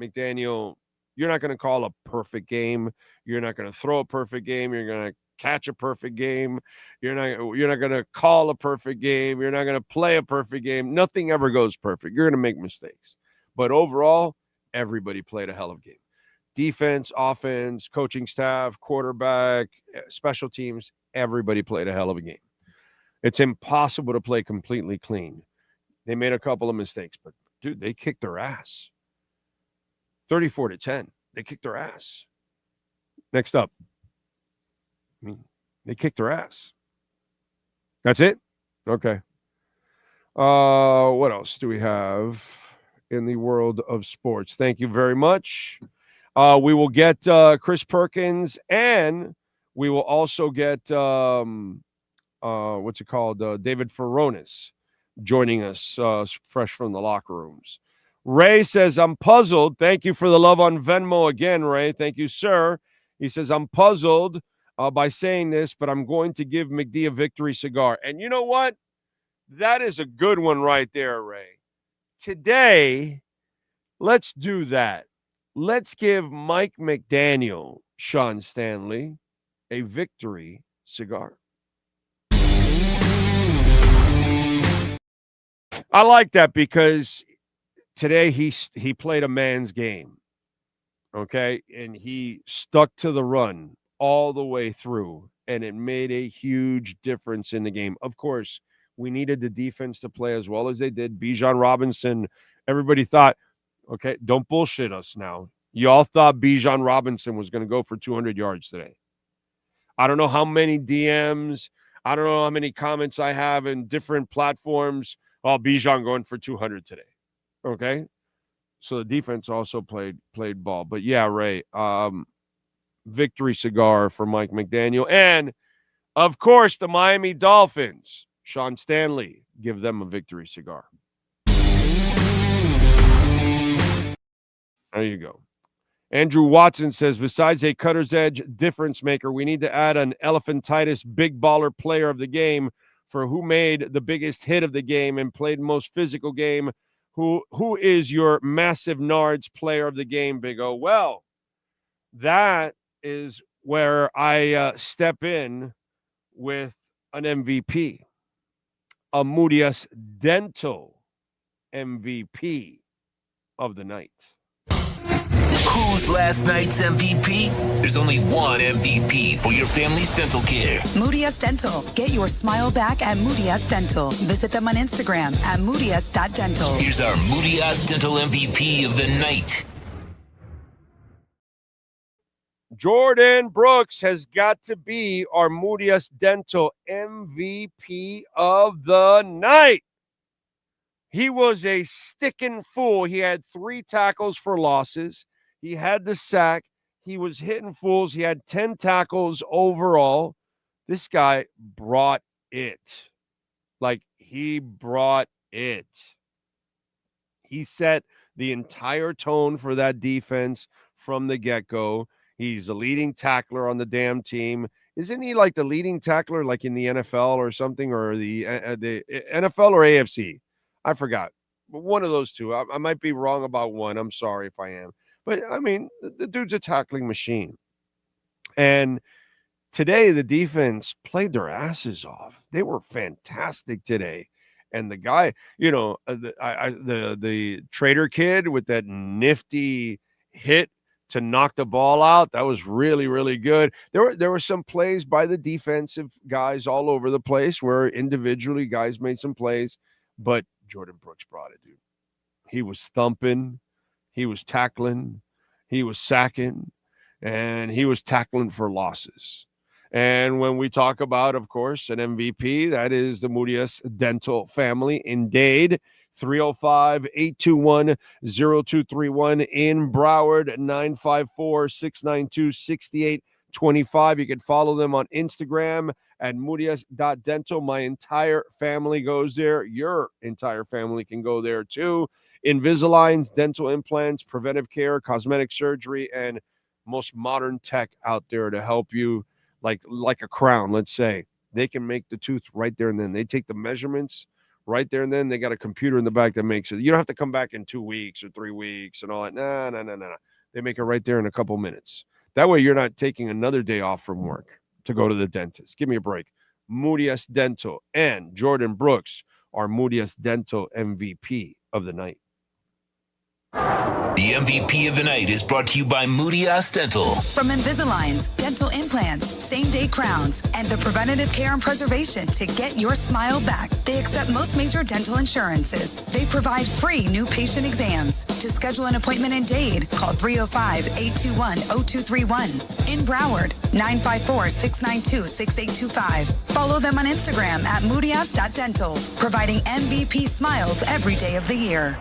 M: McDaniel, you're not going to call a perfect game. You're not going to throw a perfect game. You're going to catch a perfect game. You're not going to call a perfect game. You're not going to play a perfect game. Nothing ever goes perfect. You're going to make mistakes. But overall, everybody played a hell of a game. Defense, offense, coaching staff, quarterback, special teams, everybody played a hell of a game. It's impossible to play completely clean. They made a couple of mistakes, but dude, they kicked their ass. 34-10. They kicked their ass. Next up. I mean, they kicked their ass. That's it? Okay. What else do we have in the world of sports? Thank you very much. We will get Chris Perkins and We will also get David Furones joining us fresh from the locker rooms. Ray says, I'm puzzled. Thank you for the love on Venmo again, Ray. Thank you, sir. He says, I'm puzzled by saying this, but I'm going to give McD a victory cigar. And you know what? That is a good one right there, Ray. Today, let's do that. Let's give Mike McDaniel, Sean Stanley, a victory cigar. I like that because today he played a man's game, okay? And he stuck to the run all the way through, and it made a huge difference in the game. Of course, we needed the defense to play as well as they did. Bijan Robinson, everybody thought, okay, don't bullshit us now. Y'all thought Bijan Robinson was going to go for 200 yards today. I don't know how many DMs, I don't know how many comments I have in different platforms. Oh, Bijan going for 200 today. Okay? So the defense also played ball. But yeah, Ray, victory cigar for Mike McDaniel. And, of course, the Miami Dolphins, Sean Stanley, give them a victory cigar. There you go. Andrew Watson says, besides a cutter's edge difference maker, we need to add an elephantitis big baller player of the game for who made the biggest hit of the game and played most physical game. Who is your massive Nards player of the game, Big O? Well, that is where I step in with an MVP, a Moody's Dental MVP of the night.
C: Who's last night's MVP? There's only one MVP for your family's dental care.
I: Moody's Dental. Get your smile back at Moody's Dental. Visit them on Instagram at moodys.dental.
C: Here's our Moody's Dental MVP of the night.
M: Jordan Brooks has got to be our Moody's Dental MVP of the night. He was a sticking fool. He had 3 tackles for losses. He had the sack. He was hitting fools. He had 10 tackles overall. This guy brought it. Like, he brought it. He set the entire tone for that defense from the get-go. He's the leading tackler on the damn team. Isn't he like the leading tackler like in the NFL or something, or the NFL or AFC? I forgot. But one of those two. I might be wrong about one. I'm sorry if I am. But, I mean, the dude's a tackling machine. And today, the defense played their asses off. They were fantastic today. And the guy, you know, the Trader kid with that nifty hit to knock the ball out, that was really, really good. There were some plays by the defensive guys all over the place where individually guys made some plays. But Jordan Brooks brought it, dude. He was thumping. He was tackling, he was sacking, and he was tackling for losses. And when we talk about, of course, an MVP, that is the Moody's Dental family. Indeed, 305-821-0231 in Broward, 954-692-6825. You can follow them on Instagram at moodys.dental. My entire family goes there. Your entire family can go there too. Invisaligns, dental implants, preventive care, cosmetic surgery, and most modern tech out there to help you, like a crown, let's say. They can make the tooth right there and then. They take the measurements right there and then. They got a computer in the back that makes it. You don't have to come back in 2 weeks or 3 weeks and all that. No. They make it right there in a couple minutes. That way you're not taking another day off from work to go to the dentist. Give me a break. Moody's Dental and Jordan Brooks are Moody's Dental MVP of the night.
C: The MVP of the night is brought to you by Moody's Dental.
I: From Invisaligns, dental implants, same-day crowns, and the preventative care and preservation to get your smile back. They accept most major dental insurances. They provide free new patient exams. To schedule an appointment in Dade, call 305-821-0231. In Broward, 954-692-6825. Follow them on Instagram at moodys.dental, providing MVP smiles every day of the year.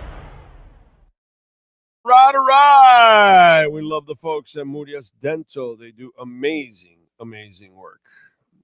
M: Right. We love the folks at Moody's Dental. They do amazing Amazing work.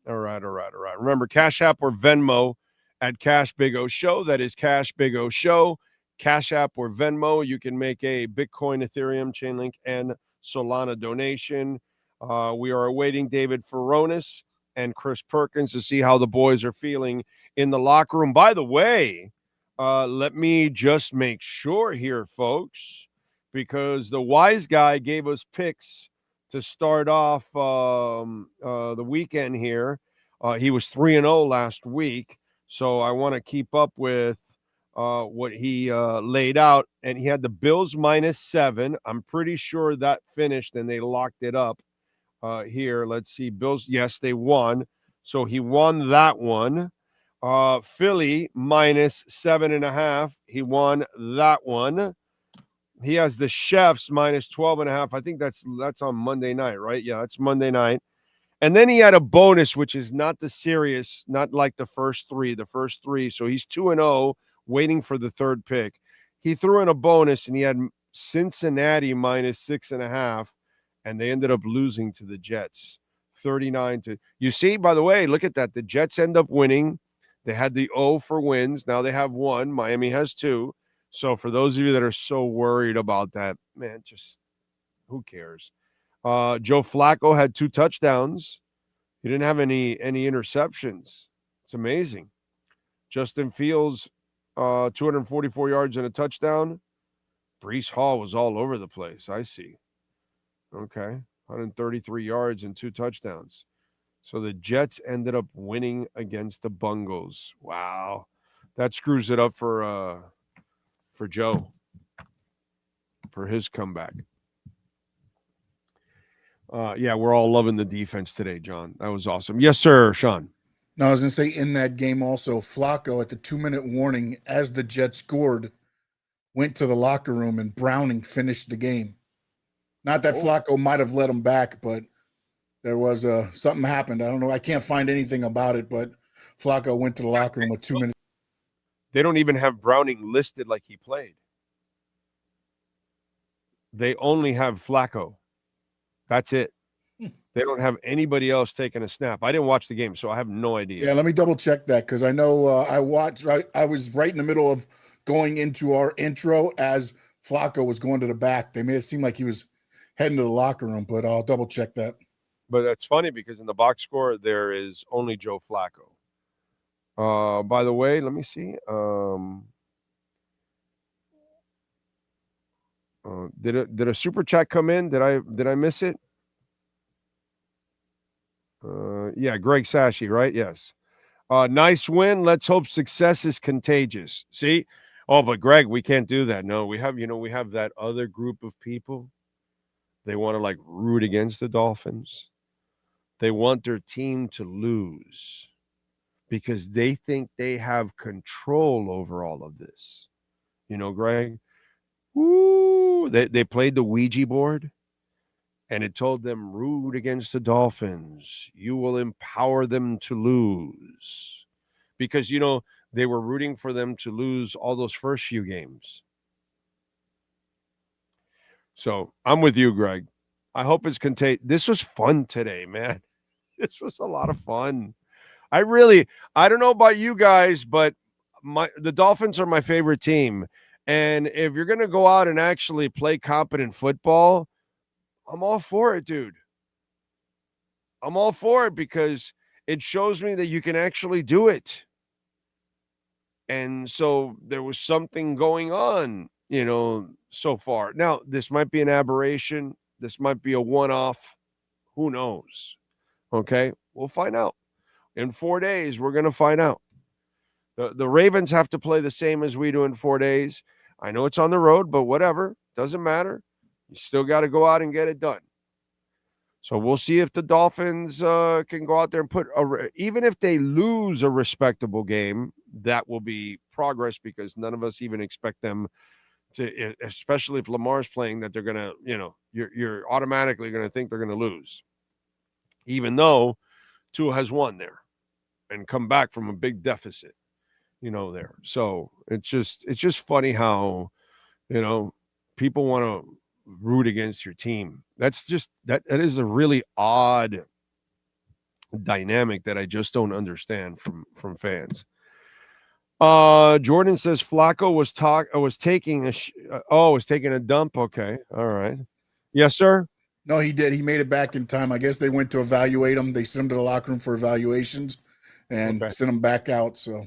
M: All right. Remember, Cash App or Venmo at Cash Big O Show. That is Cash Big O Show. Cash App or Venmo. You can make a Bitcoin, Ethereum, Chainlink, and Solana donation. We are awaiting David Furonis and Chris Perkins to see how the boys are feeling in the locker room. By the way, let me just make sure here, folks, because the wise guy gave us picks to start off the weekend here. He was 3-0 last week, so I want to keep up with what he laid out. And he had the Bills -7. I'm pretty sure that finished and they locked it up here. Let's see. Bills, yes, they won. So he won that one. Philly -7.5. He won that one. He has the Chefs -12.5. I think that's on Monday night, right? Yeah, that's Monday night. And then he had a bonus, which is not the serious, not like the first three. So he's 2-0, waiting for the third pick. He threw in a bonus, and he had Cincinnati -6.5, and they ended up losing to the Jets, 39 to. You see, by the way, look at that. The Jets end up winning. They had the O for wins. Now they have 1. Miami has 2. So for those of you that are so worried about that, man, just who cares? Joe Flacco had 2 touchdowns. He didn't have any interceptions. It's amazing. Justin Fields, 244 yards and a touchdown. Breece Hall was all over the place. I see. Okay. 133 yards and 2 touchdowns. So the Jets ended up winning against the Bungles. Wow. That screws it up for Joe for his comeback. Yeah, we're all loving the defense today, John. That was awesome. Yes, sir, Sean.
N: No, I was going to say in that game also, Flacco at the 2-minute warning as the Jets scored, went to the locker room and Browning finished the game. Not that Flacco might have let him back, but there was something happened. I don't know. I can't find anything about it, but Flacco went to the locker room with 2 minutes.
M: They don't even have Browning listed like he played. They only have Flacco. That's it. They don't have anybody else taking a snap. I didn't watch the game, so I have no idea.
N: Yeah, let me double check that because I know I watched. I was right in the middle of going into our intro as Flacco was going to the back. They made it seem like he was heading to the locker room, but I'll double check that.
M: But that's funny because in the box score, there is only Joe Flacco. By the way, let me see. Did a super chat come in? Did I miss it? Yeah, Greg Sashi, right? Yes. Nice win. Let's hope success is contagious. See? Oh, but Greg, we can't do that. No, we have that other group of people. They want to like root against the Dolphins. They want their team to lose because they think they have control over all of this. You know, Greg? Woo! They played the Ouija board. And it told them, root against the Dolphins. You will empower them to lose. Because, they were rooting for them to lose all those first few games. So I'm with you, Greg. I hope it's contained. This was fun today, man. This was a lot of fun. I don't know about you guys, but the Dolphins are my favorite team. And if you're going to go out and actually play competent football, I'm all for it, dude. I'm all for it because it shows me that you can actually do it. And so there was something going on, so far. Now, this might be an aberration. This might be a one-off. Who knows? Okay, we'll find out. In 4 days, we're going to find out. The Ravens have to play the same as we do in 4 days. I know it's on the road, but whatever. Doesn't matter. You still got to go out and get it done. So we'll see if the Dolphins can go out there and put even if they lose a respectable game, that will be progress because none of us even expect them to, especially if Lamar's playing, that they're going to, you're automatically going to think they're going to lose. Even though Tua has won there and come back from a big deficit, there. So it's just funny how, people want to root against your team. That's just that is a really odd dynamic that I just don't understand from fans. Jordan says Flacco was taking a dump. Okay, all right. Yes, sir.
N: No, he did. He made it back in time. I guess they went to evaluate him. They sent him to the locker room for evaluations and sent him back out. So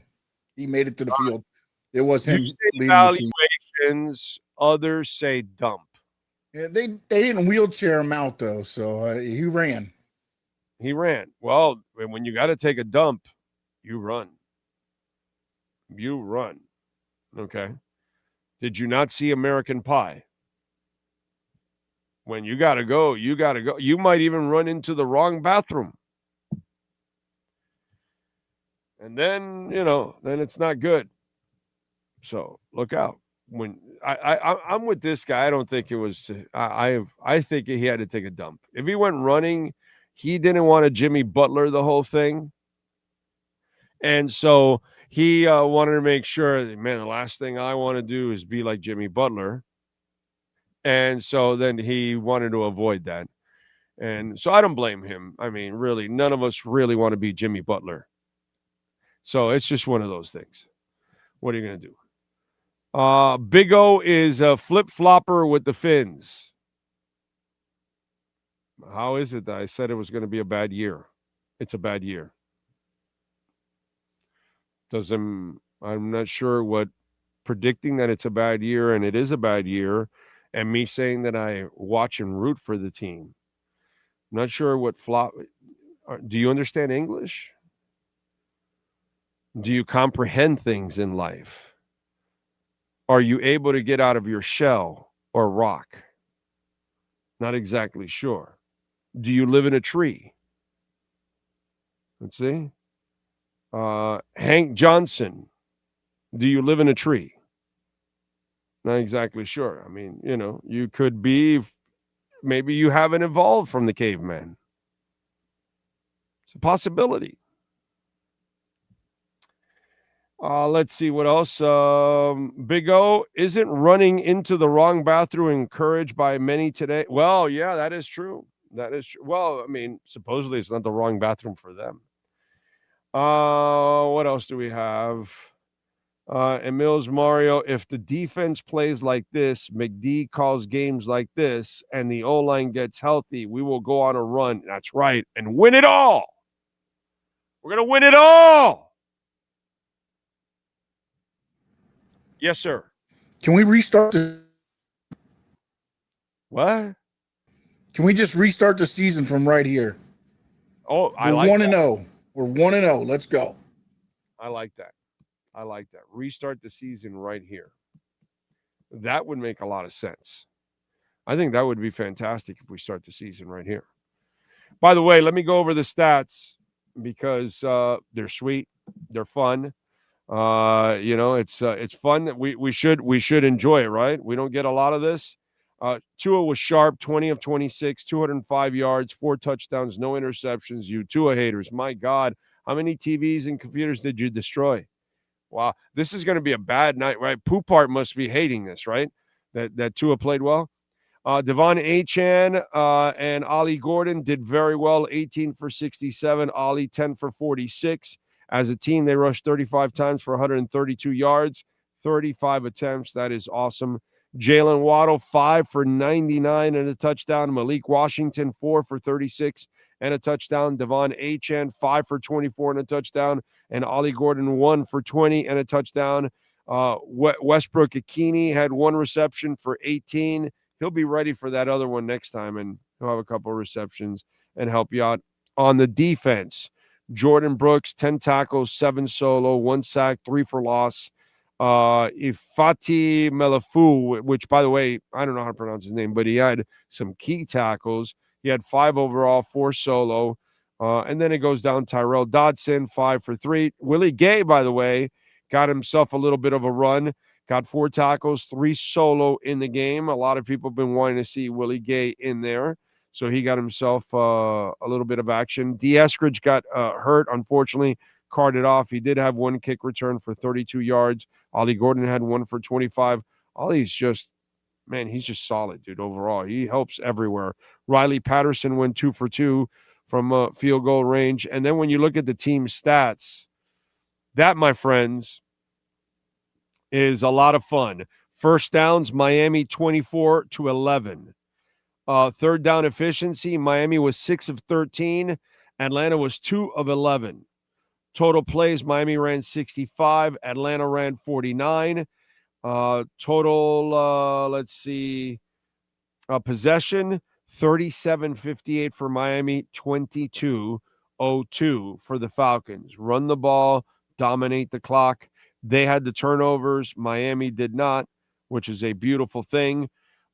N: he made it to the field. It was him
M: You say
N: leading the team.
M: evaluations. Others say dump.
N: Yeah, they didn't wheelchair him out though, so he ran.
M: He ran. Well, when you got to take a dump, you run. You run. Okay. Did you not see American Pie? When you got to go, you got to go. You might even run into the wrong bathroom. And then, then it's not good. So look out. When I'm with this guy, I don't think it was. I think he had to take a dump. If he went running, he didn't want to Jimmy Butler the whole thing, and so he wanted to make sure. Man, the last thing I want to do is be like Jimmy Butler, and so then he wanted to avoid that, and so I don't blame him. I mean, really, none of us really want to be Jimmy Butler. So it's just one of those things. What are you going to do? Big O is a flip-flopper with the Fins. How is it that I said it was going to be a bad year? It's a bad year. I'm not sure what predicting that it's a bad year and it is a bad year and me saying that I watch and root for the team. I'm not sure what flop. Do you understand English? Do you comprehend things in life? Are you able to get out of your shell or rock? Not exactly sure. Do you live in a tree? Let's see. Hank Johnson. Do you live in a tree? Not exactly sure. I mean, you could be, maybe you haven't evolved from the caveman. It's a possibility. Let's see what else. Big O, isn't running into the wrong bathroom encouraged by many today? Well, yeah, that is true. That is true. Well, I mean, supposedly it's not the wrong bathroom for them. What else do we have? Emil's Mario, if the defense plays like this, McD calls games like this, and the O-line gets healthy, we will go on a run. That's right. And win it all. We're going to win it all. Yes, sir.
N: Can we restart
M: What?
N: Can we just restart the season from right here?
M: Oh,
N: We're 1-0. We're 1-0. Let's go.
M: I like that. Restart the season right here. That would make a lot of sense. I think that would be fantastic if we start the season right here. By the way, let me go over the stats because they're sweet. They're fun. It's fun that we should enjoy it, right? We don't get a lot of this. Tua was sharp, 20 of 26, 205 yards, 4 touchdowns, no interceptions. You Tua haters, my God, how many TVs and computers did you destroy? Wow, this is going to be a bad night, right? Poopart must be hating this, right? That Tua played well. Devon Achane and Ollie Gordon did very well, 18 for 67, Ollie 10 for 46. As a team, they rushed 35 times for 132 yards, 35 attempts. That is awesome. Jalen Waddle, 5 for 99 and a touchdown. Malik Washington, 4 for 36 and a touchdown. Devon Achane, 5 for 24 and a touchdown. And Ollie Gordon, 1 for 20 and a touchdown. Westbrook Akini had 1 reception for 18. He'll be ready for that other one next time, and he'll have a couple of receptions and help you out on the defense. Jordan Brooks, 10 tackles, 7 solo, 1 sack, 3 for loss. Ifati Melafu, which, by the way, I don't know how to pronounce his name, but he had some key tackles. He had 5 overall, 4 solo. And then it goes down Tyrell Dodson, 5 for 3. Willie Gay, by the way, got himself a little bit of a run. Got 4 tackles, 3 solo in the game. A lot of people have been wanting to see Willie Gay in there. So he got himself a little bit of action. D. Eskridge got hurt, unfortunately, carted off. He did have 1 kick return for 32 yards. Ollie Gordon had 1 for 25. Ollie's just, man, he's just solid, dude, overall. He helps everywhere. Riley Patterson went 2 for 2 from field goal range. And then when you look at the team stats, that, my friends, is a lot of fun. First downs, Miami 24-11. Third down efficiency, Miami was 6 of 13. Atlanta was 2 of 11. Total plays, Miami ran 65. Atlanta ran 49. Total, let's see, possession, 37-58 for Miami, 22-02 for the Falcons. Run the ball, dominate the clock. They had the turnovers. Miami did not, which is a beautiful thing.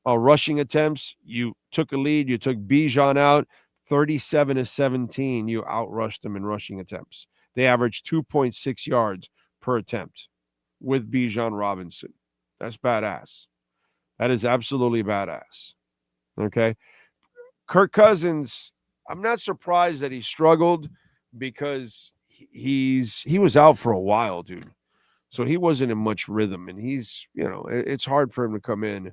M: Rushing attempts, you took a lead. You took Bijan out, 37-17. You outrushed them in rushing attempts. They averaged 2.6 yards per attempt with Bijan Robinson. That's badass. That is absolutely badass. Okay. Kirk Cousins, I'm not surprised that he struggled because he was out for a while, dude. So he wasn't in much rhythm, and it's hard for him to come in.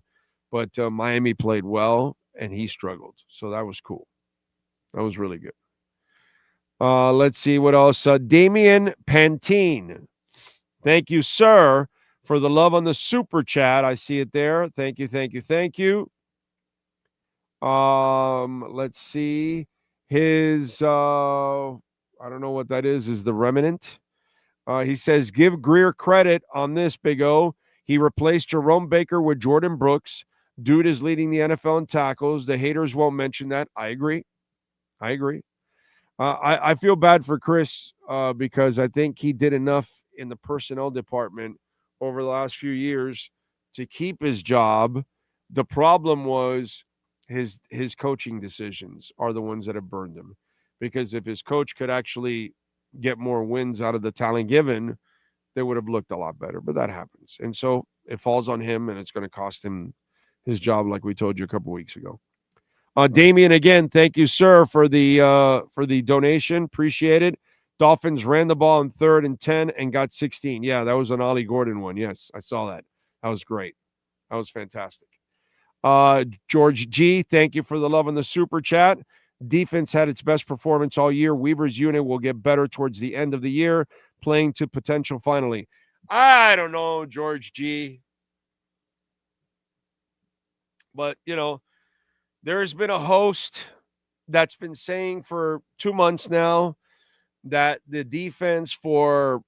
M: But Miami played well, and he struggled. So that was cool. That was really good. Let's see what else. Damian Pantene. Thank you, sir, for the love on the super chat. I see it there. Thank you, thank you, thank you. Let's see. His, I don't know what that is the remnant. He says, give Greer credit on this, Big O. He replaced Jerome Baker with Jordan Brooks. Dude is leading the NFL in tackles. The haters won't mention that. I agree. I feel bad for Chris because I think he did enough in the personnel department over the last few years to keep his job. The problem was his coaching decisions are the ones that have burned him. Because if his coach could actually get more wins out of the talent given, they would have looked a lot better. But that happens. And so it falls on him, and it's going to cost him his job, like we told you a couple weeks ago. Damian, again, thank you, sir, for the donation. Appreciate it. Dolphins ran the ball in 3rd and 10 and got 16. Yeah, that was an Ollie Gordon one. Yes, I saw that. That was great. That was fantastic. George G., thank you for the love on the super chat. Defense had its best performance all year. Weaver's unit will get better towards the end of the year, playing to potential finally. I don't know, George G. But, there's been a host that's been saying for 2 months now that the defense for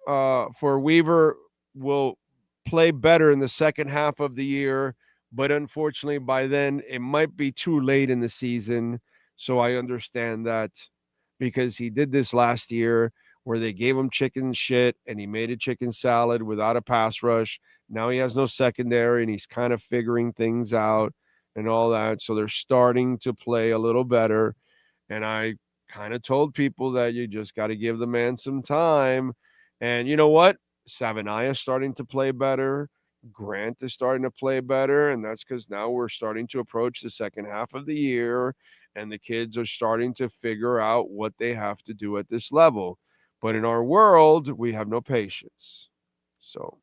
M: Weaver will play better in the second half of the year, but unfortunately by then it might be too late in the season. So I understand that because he did this last year where they gave him chicken shit and he made a chicken salad without a pass rush. Now he has no secondary and he's kind of figuring things out and all that. So they're starting to play a little better. And I kind of told people that you just got to give the man some time. And you know what? Savaniah is starting to play better. Grant is starting to play better. And that's because now we're starting to approach the second half of the year. And the kids are starting to figure out what they have to do at this level. But in our world, we have no patience. So,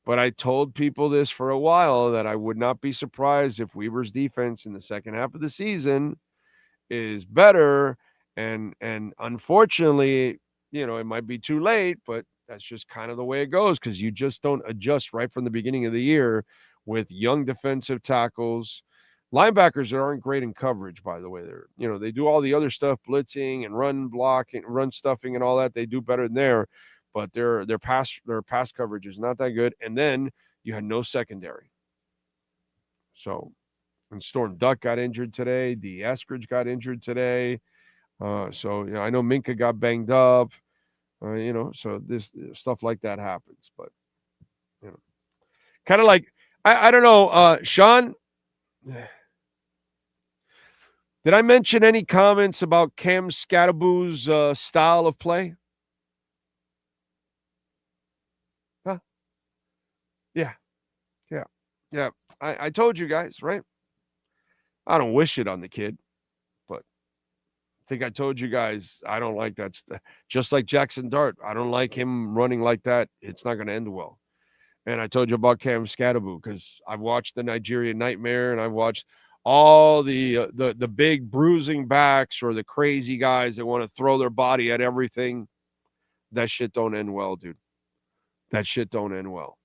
M: But I told people this for a while that I would not be surprised if Weaver's defense in the second half of the season is better. And unfortunately, it might be too late, but that's just kind of the way it goes because you just don't adjust right from the beginning of the year with young defensive tackles. Linebackers that aren't great in coverage, by the way. They're, they do all the other stuff, blitzing and run blocking, run stuffing and all that. They do better than there. But their pass coverage is not that good. And then you had no secondary. So, and Storm Duck got injured today. D. Eskridge got injured today. So, I know Minka got banged up. So this stuff like that happens. But, kind of like, I don't know, Sean, did I mention any comments about Cam Scattaboo's style of play? Yeah. I told you guys, right? I don't wish it on the kid, but I think I told you guys I don't like that stuff. Just like Jackson Dart, I don't like him running like that. It's not going to end well. And I told you about Cam Scattaboo because I've watched the Nigerian Nightmare and I've watched all the big bruising backs or the crazy guys that want to throw their body at everything, that shit don't end well, dude. That shit don't end well.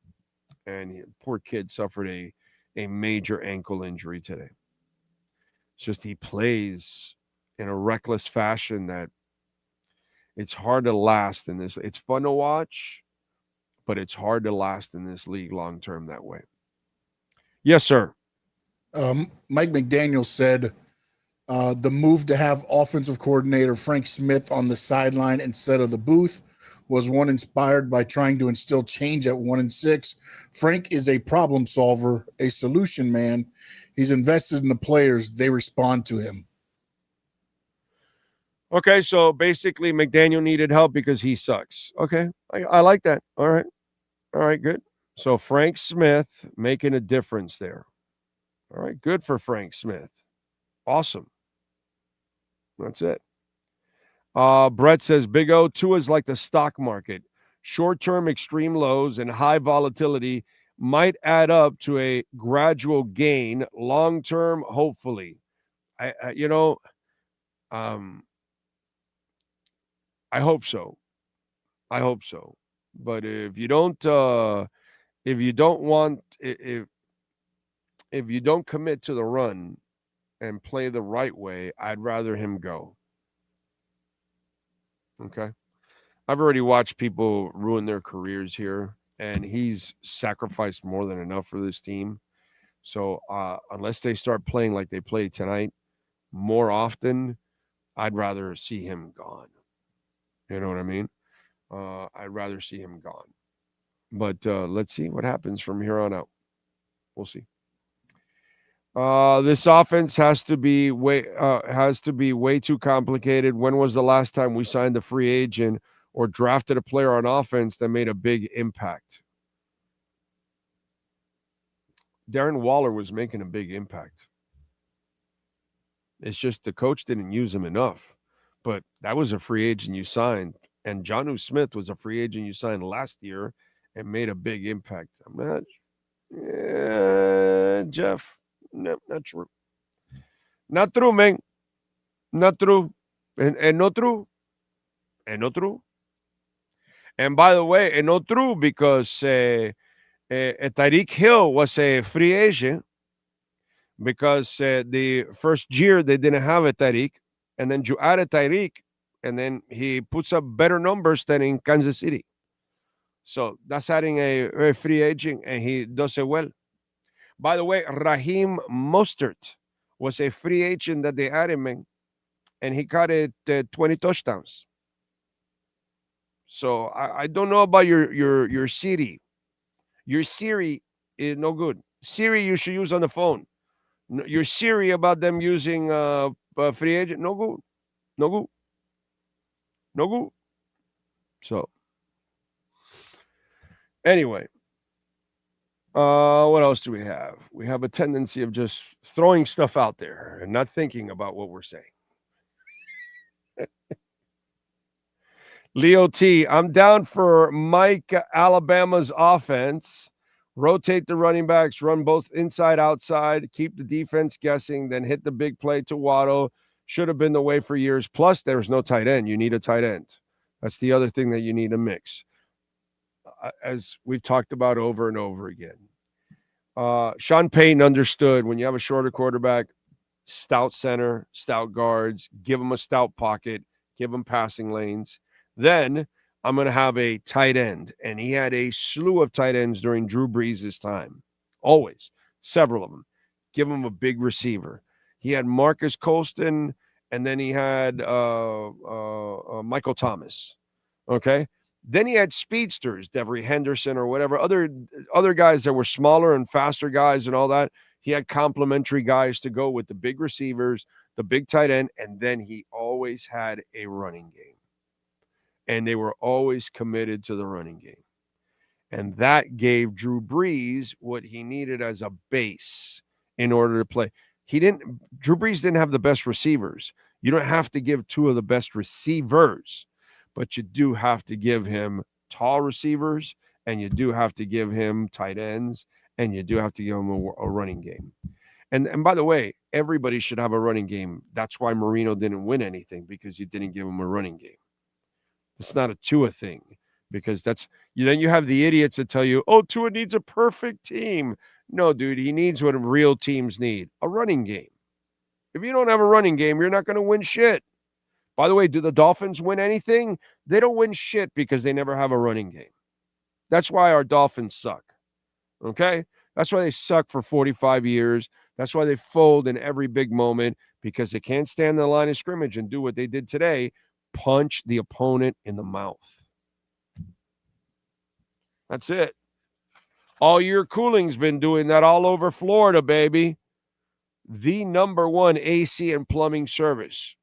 M: And poor kid suffered a major ankle injury today. It's just he plays in a reckless fashion that it's hard to last in this. It's fun to watch, but it's hard to last in this league long term that way. Yes, sir.
N: Mike McDaniel said the move to have offensive coordinator Frank Smith on the sideline instead of the booth was one inspired by trying to instill change at 1-6. Frank is a problem solver, a solution man. He's invested in the players. They respond to him.
M: Okay, so basically McDaniel needed help because he sucks. Okay, I like that. All right, good. So Frank Smith making a difference there. All right, good for Frank Smith. Awesome. That's it. Brett says, Big O, Tua is like the stock market. Short-term extreme lows and high volatility might add up to a gradual gain. Long-term, hopefully. I hope so. But if you don't commit to the run and play the right way, I'd rather him go. Okay. I've already watched people ruin their careers here, and he's sacrificed more than enough for this team. So unless they start playing like they played tonight more often, I'd rather see him gone. You know what I mean? I'd rather see him gone. But let's see what happens from here on out. We'll see. This offense has to be way too complicated. When was the last time we signed a free agent or drafted a player on offense that made a big impact? Darren Waller was making a big impact. It's just the coach didn't use him enough. But that was a free agent you signed. And Jonnu Smith was a free agent you signed last year and made a big impact. I'm not Jeff. No, not true. Not true, man. Not true. And not true. And not true. And by the way, and not true because Tyreek Hill was a free agent because the first year they didn't have a Tyreek. And then you added Tyreek, and then he puts up better numbers than in Kansas City. So that's adding a free agent, and he does it well. By the way, Raheem Mostert was a free agent that they added, man, and he got it 20 touchdowns. So I don't know about your Siri. Your Siri is no good. Siri you should use on the phone. Your Siri about them using free agent, no good. No good. So anyway. What else do we have? We have a tendency of just throwing stuff out there and not thinking about what we're saying. Leo T, I'm down for Mike Alabama's offense. Rotate the running backs, run both inside, outside, keep the defense guessing, then hit the big play to Waddle. Should have been the way for years. Plus, there's no tight end. You need a tight end. That's the other thing that you need to mix. As we've talked about over and over again. Sean Payton understood when you have a shorter quarterback, stout center, stout guards, give him a stout pocket, give him passing lanes. Then I'm going to have a tight end. And he had a slew of tight ends during Drew Brees' time. Always. Several of them. Give him a big receiver. He had Marcus Colston, and then he had Michael Thomas. Okay? Then he had speedsters, Devery Henderson or whatever, other guys that were smaller and faster guys and all that. He had complementary guys to go with the big receivers, the big tight end, and then he always had a running game. And they were always committed to the running game. And that gave Drew Brees what he needed as a base in order to play. Drew Brees didn't have the best receivers. You don't have to give two of the best receivers. But you do have to give him tall receivers, and you do have to give him tight ends, and you do have to give him a running game. And by the way, everybody should have a running game. That's why Marino didn't win anything, because you didn't give him a running game. It's not a Tua thing, because then you have the idiots that tell you, oh, Tua needs a perfect team. No, dude, he needs what real teams need, a running game. If you don't have a running game, you're not going to win shit. By the way, do the Dolphins win anything? They don't win shit because they never have a running game. That's why our Dolphins suck. Okay? That's why they suck for 45 years. That's why they fold in every big moment, because they can't stand the line of scrimmage and do what they did today, punch the opponent in the mouth. That's it. All year Cooling's been doing that all over Florida, baby. The number one AC and plumbing service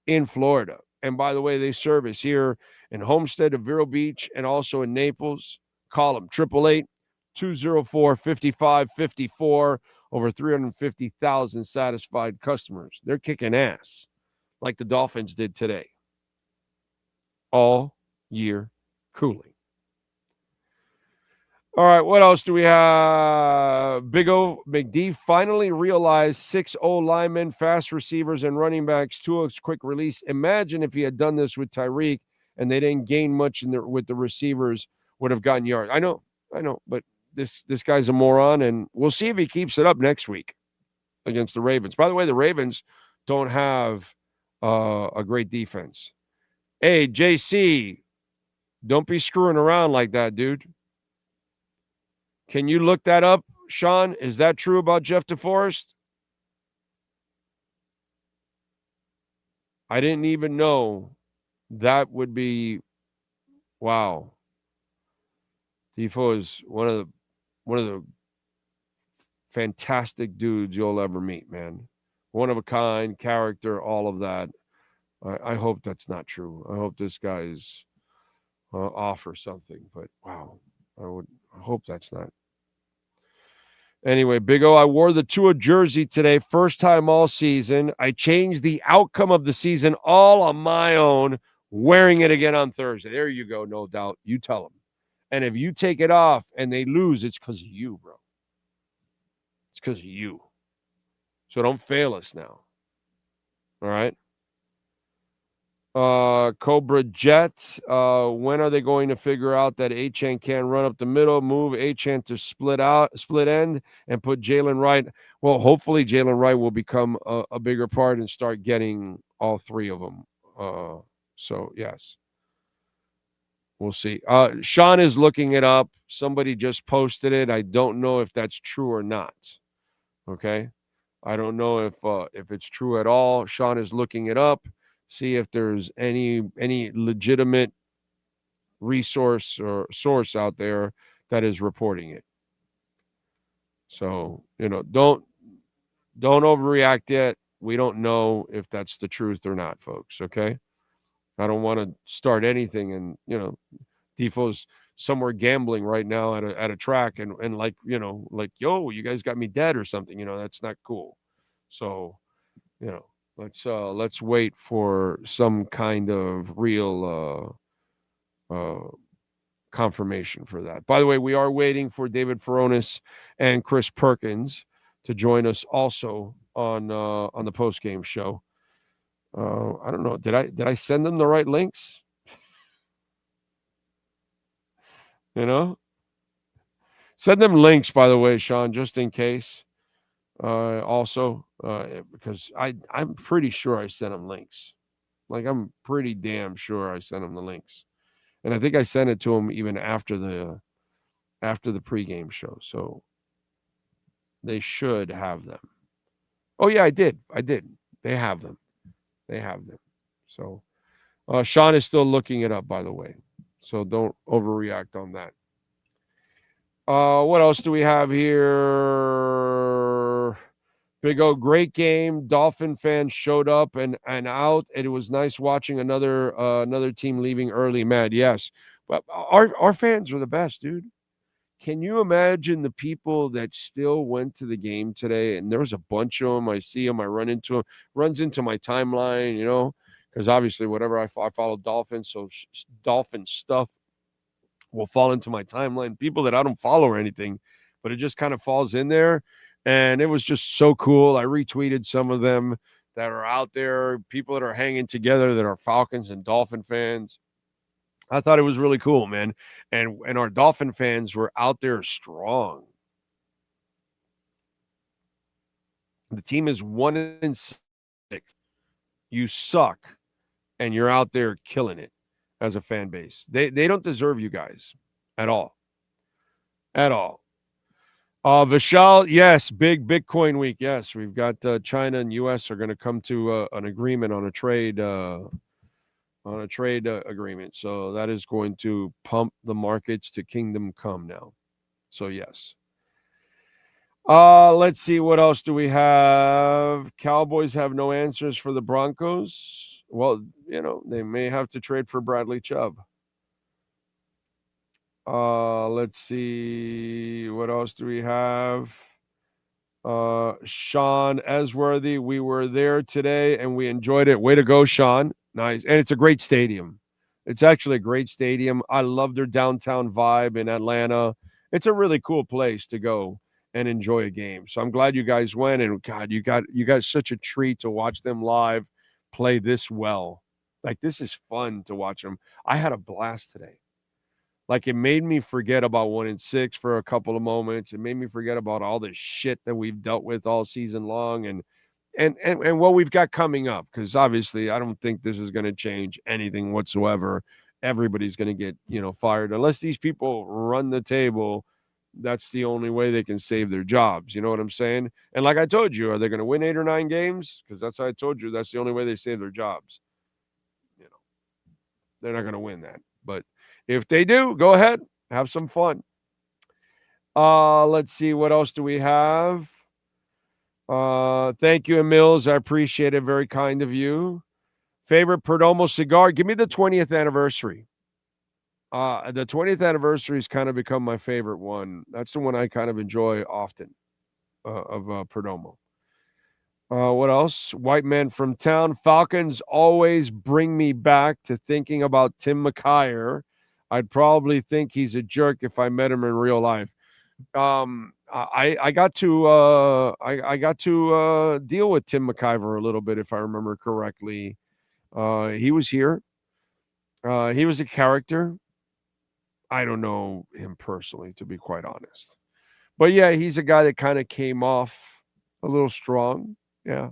M: in Florida. And by the way, they service here in Homestead of Vero Beach and also in Naples. Call them 888-204-5554. Over 350,000 satisfied customers. They're kicking ass like the Dolphins did today. All year Cooling. All right, what else do we have? Big O McD finally realized 6'0" linemen, fast receivers, and running backs. Tua's quick release. Imagine if he had done this with Tyreek and they didn't gain much with the receivers, would have gotten yards. I know, but this guy's a moron, and we'll see if he keeps it up next week against the Ravens. By the way, the Ravens don't have a great defense. Hey, JC, don't be screwing around like that, dude. Can you look that up, Sean? Is that true about Jeff DeForest? I didn't even know that would be. Wow. Defoe is one of the fantastic dudes you'll ever meet, man. One of a kind, character, all of that. I hope that's not true. I hope this guy's off or something. But wow, I hope that's not. Anyway, Big O, I wore the Tua jersey today, first time all season. I changed the outcome of the season all on my own, wearing it again on Thursday. There you go, no doubt. You tell them. And if you take it off and they lose, it's because of you, bro. It's because of you. So don't fail us now. All right? Cobra Jet, when are they going to figure out that Achane can run up the middle, move Achane to split end, and put Jalen Wright? Well, hopefully Jalen Wright will become a bigger part and start getting all three of them. So, yes. We'll see. Sean is looking it up. Somebody just posted it. I don't know if that's true or not. Okay? I don't know if it's true at all. Sean is looking it up. See if there's any legitimate resource or source out there that is reporting it. So, don't overreact yet. We don't know if that's the truth or not, folks, okay? I don't want to start anything and, Defoe's somewhere gambling right now at a track and yo, you guys got me dead or something, that's not cool. So, let's wait for some kind of real confirmation for that. By the way, we are waiting for David Furones and Chris Perkins to join us also on the postgame show. I don't know. Did I send them the right links? Send them links, by the way, Sean, just in case. Also, because I'm pretty sure I sent them links. Like, I'm pretty damn sure I sent them the links. And I think I sent it to them even after the pregame show. So they should have them. Oh, yeah, I did. They have them. So Sean is still looking it up, by the way. So don't overreact on that. What else do we have here? Big O, great game. Dolphin fans showed up and out. And it was nice watching another team leaving early. Mad, yes. But our fans are the best, dude. Can you imagine the people that still went to the game today? And there was a bunch of them. I see them. I run into them. Runs into my timeline, because obviously whatever I follow Dolphins, so Dolphin stuff will fall into my timeline. People that I don't follow or anything, but it just kind of falls in there. And it was just so cool. I retweeted some of them that are out there, people that are hanging together that are Falcons and Dolphin fans. I thought it was really cool, man. And our Dolphin fans were out there strong. The team is 1-6. You suck, and you're out there killing it as a fan base. They don't deserve you guys at all. At all. Vishal, yes, big Bitcoin week. Yes, we've got China and U.S. are going to come to an agreement on a trade agreement. So that is going to pump the markets to kingdom come now. So yes. Let's see, what else do we have? Cowboys have no answers for the Broncos. Well, they may have to trade for Bradley Chubb. Let's see, what else do we have? Sean Esworthy, we were there today and we enjoyed it. Way to go, Sean. Nice. And it's a great stadium. It's actually a great stadium. I love their downtown vibe in Atlanta. It's a really cool place to go and enjoy a game. So I'm glad you guys went, and God, you got such a treat to watch them live play this well. Like, this is fun to watch them. I had a blast today. Like, it made me forget about 1-6 for a couple of moments. It made me forget about all the shit that we've dealt with all season long and what we've got coming up. Because obviously, I don't think this is going to change anything whatsoever. Everybody's going to get, fired unless these people run the table. That's the only way they can save their jobs. You know what I'm saying? And like I told you, are they going to win 8 or 9 games? Because that's how I told you. That's the only way they save their jobs. They're not going to win that. But if they do, go ahead. Have some fun. Let's see. What else do we have? Thank you, Emils. I appreciate it. Very kind of you. Favorite Perdomo cigar? Give me the 20th anniversary. The 20th anniversary has kind of become my favorite one. That's the one I kind of enjoy often of Perdomo. What else? White Man from Town. Falcons always bring me back to thinking about Tim McKyer. I'd probably think he's a jerk if I met him in real life. I got to deal with Tim McKyer a little bit, if I remember correctly. He was here. He was a character. I don't know him personally, to be quite honest. But yeah, he's a guy that kind of came off a little strong. Yeah,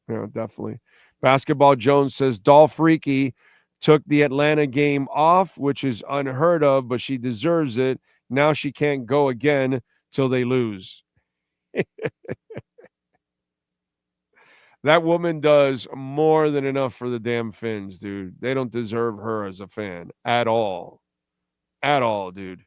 M: definitely. Basketball Jones says, Dolph Freaky took the Atlanta game off, which is unheard of, but she deserves it. Now she can't go again till they lose. That woman does more than enough for the damn Finns, dude. They don't deserve her as a fan at all. At all, dude.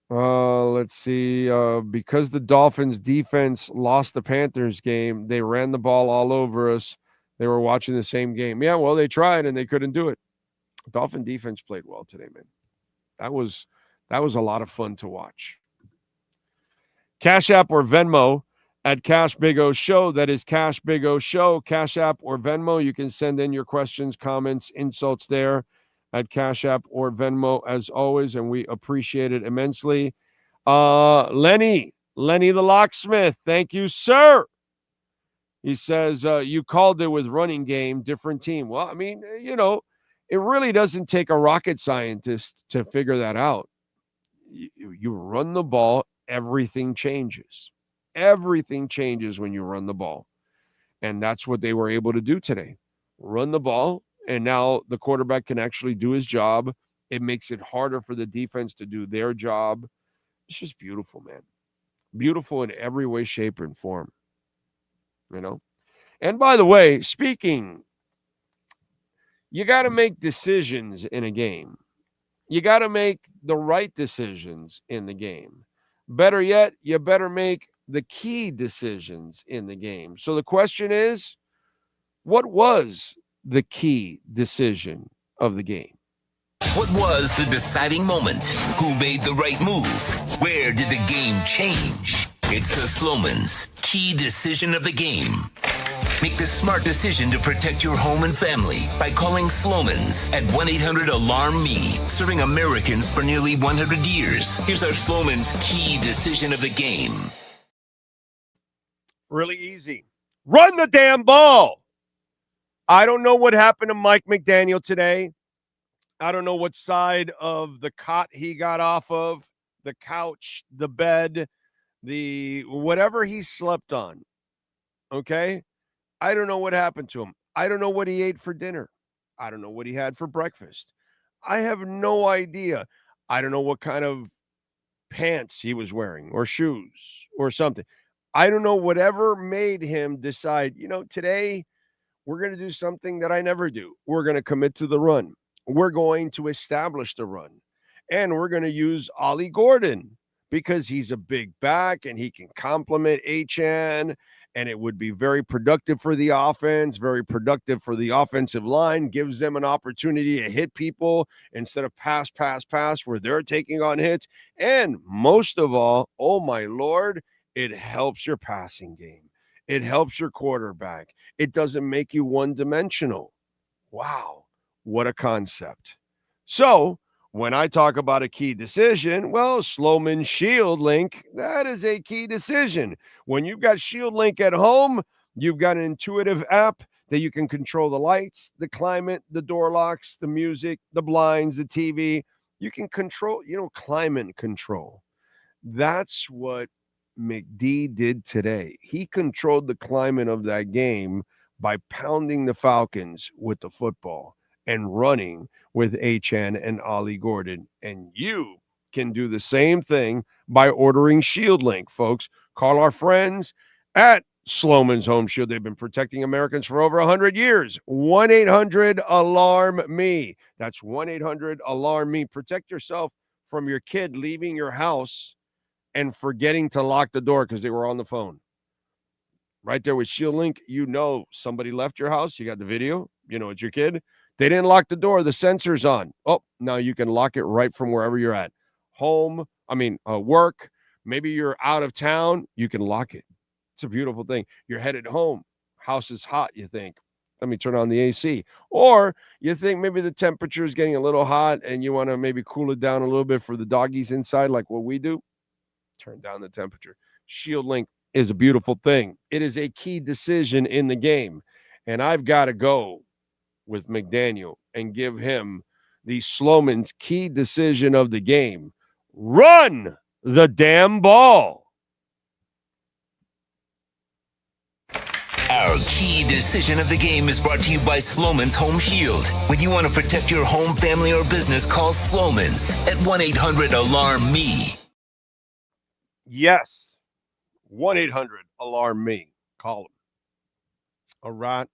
M: Let's see. Because the Dolphins defense lost the Panthers game, they ran the ball all over us. They were watching the same game. Yeah, well, they tried and they couldn't do it. Dolphin defense played well today, man. That was a lot of fun to watch. Cash App or Venmo at Cash Big O Show. That is Cash Big O Show. Cash App or Venmo. You can send in your questions, comments, insults there at Cash App or Venmo as always, and we appreciate it immensely. Lenny the locksmith. Thank you, sir. He says, you called it with running game, different team. Well, I mean, it really doesn't take a rocket scientist to figure that out. You run the ball, everything changes. Everything changes when you run the ball. And that's what they were able to do today. Run the ball, and now the quarterback can actually do his job. It makes it harder for the defense to do their job. It's just beautiful, man. Beautiful in every way, shape, and form. And by the way, speaking, you got to make decisions in a game. You got to make the right decisions in the game. Better yet, you better make the key decisions in the game. So the question is, what was the key decision of the game?
C: What was the deciding moment? Who made the right move? Where did the game change? It's the Sloman's key decision of the game. Make the smart decision to protect your home and family by calling Sloman's at 1-800-ALARM-ME, serving Americans for nearly 100 years. Here's our Sloman's key decision of the game.
M: Really easy. Run the damn ball. I don't know what happened to Mike McDaniel today. I don't know what side of the cot he got off of, the couch, the bed, the whatever he slept on. Okay? I don't know what happened to him. I don't know what he ate for dinner. I don't know what he had for breakfast. I have no idea. I don't know what kind of pants he was wearing or shoes or something. I don't know whatever made him decide, today we're going to do something that I never do. We're going to commit to the run. We're going to establish the run. And we're going to use Ollie Gordon because he's a big back and he can complement Achane, and it would be very productive for the offense, very productive for the offensive line, gives them an opportunity to hit people instead of pass, where they're taking on hits. And most of all, oh my Lord, it helps your passing game. It helps your quarterback. It doesn't make you one-dimensional. Wow, what a concept. So when I talk about a key decision, well, Sloman Shield Link, that is a key decision. When you've got Shield Link at home, you've got an intuitive app that you can control the lights, the climate, the door locks, the music, the blinds, the TV. You can control, climate control. That's what McD did today. He controlled the climate of that game by pounding the Falcons with the football and running with Achane and Ollie Gordon. And you can do the same thing by ordering Shield Link, folks. Call our friends at Sloman's Home Shield. They've been protecting Americans for over 100 years. 1-800-ALARM-ME. That's 1-800-ALARM-ME. Protect yourself from your kid leaving your house and forgetting to lock the door because they were on the phone. Right there with Shield Link, somebody left your house. You got the video. It's your kid. They didn't lock the door. The sensor's on. Oh, now you can lock it right from wherever you're at. Work. Maybe you're out of town. You can lock it. It's a beautiful thing. You're headed home. House is hot, you think. Let me turn on the AC. Or you think maybe the temperature is getting a little hot and you want to maybe cool it down a little bit for the doggies inside like what we do. Turn down the temperature. Shield Link is a beautiful thing. It is a key decision in the game. And I've got to go with McDaniel and give him the Sloman's key decision of the game. Run the damn ball.
C: Our key decision of the game is brought to you by Sloman's Home Shield. When you want to protect your home, family, or business, call Sloman's at 1-800-ALARM-ME.
M: Yes. 1-800-ALARM-ME. Call them. All right.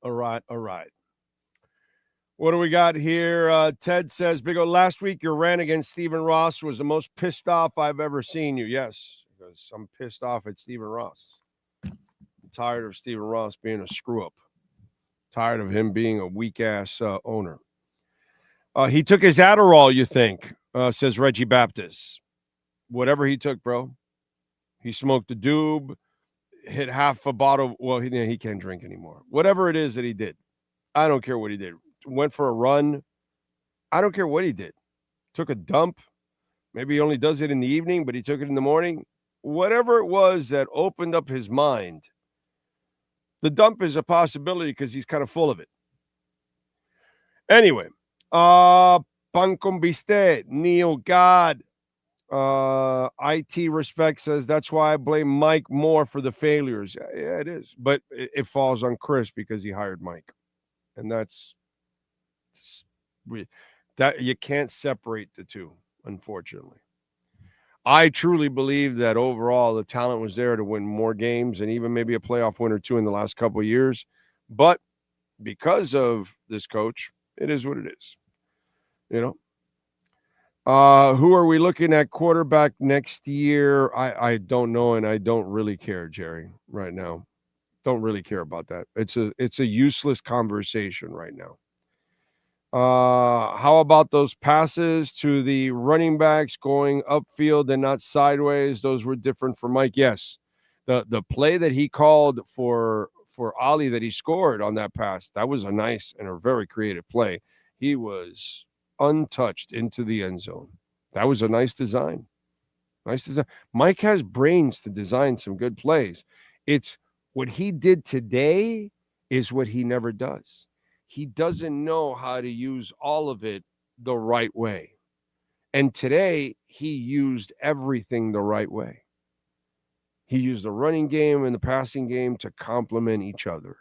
M: What do we got here? Ted says, Big O, last week your rant against Stephen Ross was the most pissed off I've ever seen you. Yes, because I'm pissed off at Stephen Ross. I'm tired of Stephen Ross being a screw-up. Tired of him being a weak-ass owner. He took his Adderall, you think, says Reggie Baptist. Whatever he took, bro. He smoked a doob, hit half a bottle. Well, he can't drink anymore. Whatever it is that he did. I don't care what he did. Went for a run. I don't care what he did. Took a dump. Maybe he only does it in the evening, but he took it in the morning. Whatever it was that opened up his mind. The dump is a possibility because he's kind of full of it. Anyway, Pancombiste, Neil God, IT Respect says, that's why I blame Mike more for the failures. Yeah, it is. But it falls on Chris because he hired Mike. And that's that you can't separate the two, unfortunately. I truly believe that overall the talent was there to win more games and even maybe a playoff win or two in the last couple of years. But because of this coach, it is what it is. Who are we looking at quarterback next year? I don't know, and I don't really care, Jerry, right now. Don't really care about that. It's a useless conversation right now. How about those passes to the running backs going upfield and not sideways? Those were different for Mike. Yes. The play that he called for for Ali that he scored on that pass. That was a nice and a very creative play. He was untouched into the end zone. That was a nice design. Nice design. Mike has brains to design some good plays. It's what he did today is what he never does. He doesn't know how to use all of it the right way. And today he used everything the right way. He used the running game and the passing game to complement each other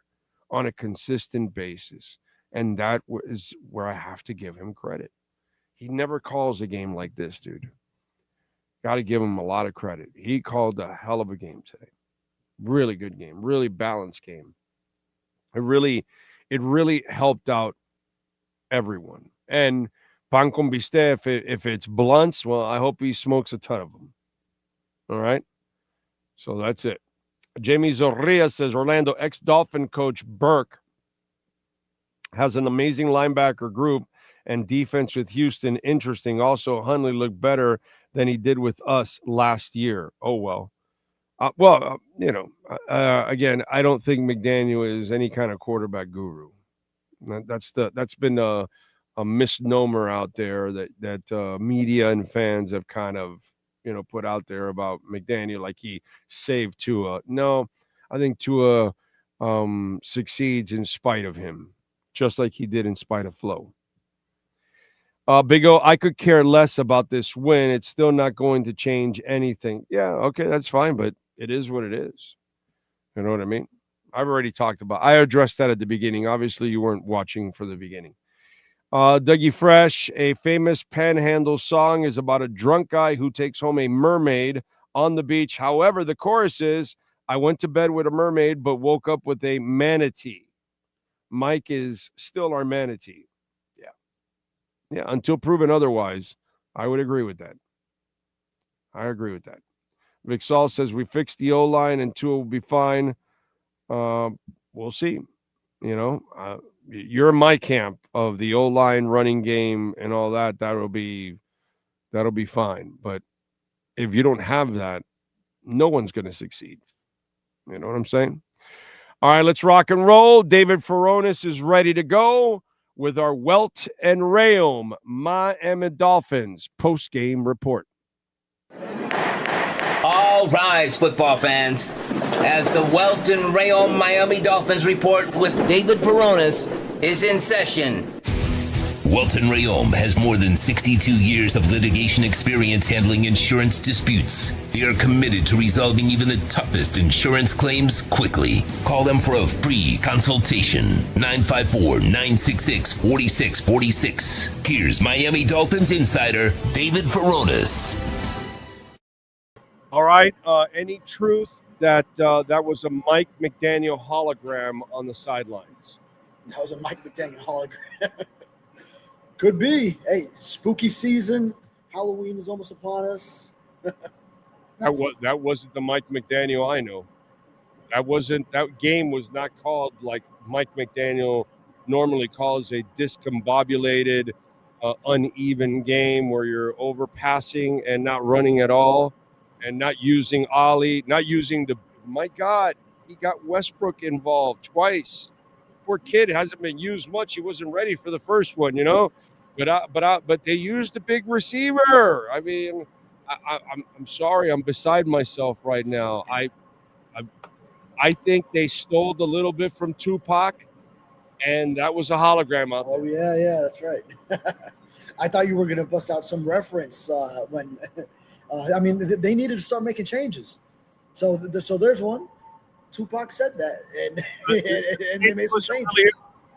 M: on a consistent basis. And that is where I have to give him credit. He never calls a game like this, dude. Got to give him a lot of credit. He called a hell of a game today. Really good game, really balanced game. It really helped out everyone. And pan con bistec, if it's blunts, well, I hope he smokes a ton of them. All right? So that's it. Jamie Zorria says, Orlando ex-Dolphin coach Burke has an amazing linebacker group and defense with Houston. Interesting. Also, Hundley looked better than he did with us last year. Oh, well. Again, I don't think McDaniel is any kind of quarterback guru. That's been a misnomer out there that media and fans have kind of, put out there about McDaniel, like he saved Tua. No, I think Tua succeeds in spite of him, just like he did in spite of Flo. Big O, I could care less about this win. It's still not going to change anything. Yeah, okay, that's fine, but it is what it is. You know what I mean? I've already talked about. I addressed that at the beginning. Obviously, you weren't watching for the beginning. Dougie Fresh, a famous Panhandle song is about a drunk guy who takes home a mermaid on the beach. However, the chorus is, I went to bed with a mermaid, but woke up with a manatee. Mike is still our manatee. Yeah, until proven otherwise, I would agree with that. Vic Saul says we fixed the O-line and Tua will be fine. We'll see. You're in my camp of the O-line running game and all that. That'll be fine. But if you don't have that, no one's going to succeed. You know what I'm saying? All right, let's rock and roll. David Furones is ready to go with our Welt and Rayom Miami Dolphins post-game report.
O: All rise, football fans, as the Welt and Rayom Miami Dolphins report with David Furones is in session.
C: Welton Rayom has more than 62 years of litigation experience handling insurance disputes. They are committed to resolving even the toughest insurance claims quickly. Call them for a free consultation. 954-966-4646. Here's Miami Dolphins insider David Furones.
M: All right. Any truth that that was a Mike McDaniel hologram on the sidelines?
P: That was a Mike McDaniel hologram. Could be. Hey, spooky season. Halloween is almost upon us.
M: That wasn't the Mike McDaniel I know. That game was not called like Mike McDaniel normally calls a discombobulated, uneven game where you're overpassing and not running at all, and not using Ollie, not using my God, he got Westbrook involved twice. Poor kid hasn't been used much. He wasn't ready for the first one, But they used a big receiver. I mean, I'm sorry, I'm beside myself right now. I think they stole a little bit from Tupac, and that was a hologram out there.
P: Oh yeah, that's right. I thought you were gonna bust out some reference when. They needed to start making changes. So there's one. Tupac said that, and they made some changes.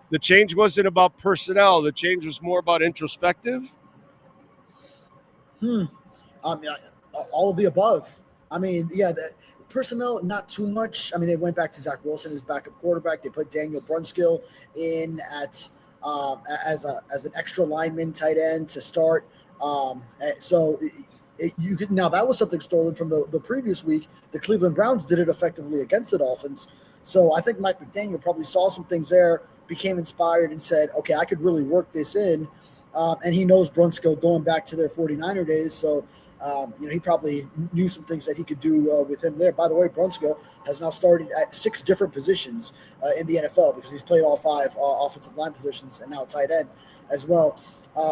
M: The change wasn't about personnel. The change was more about introspective.
P: All of the above. The personnel, not too much. They went back to Zach Wilson as backup quarterback. They put Daniel Brunskill in as an extra lineman tight end to start. Now that was something stolen from the previous week. The Cleveland Browns did it effectively against the Dolphins. So I think Mike McDaniel probably saw some things there, became inspired, and said, okay, I could really work this in. and he knows Brunskill going back to their 49er days. So, he probably knew some things that he could do with him there. By the way, Brunskill has now started at 6 different positions in the NFL because he's played all 5 offensive line positions and now tight end as well.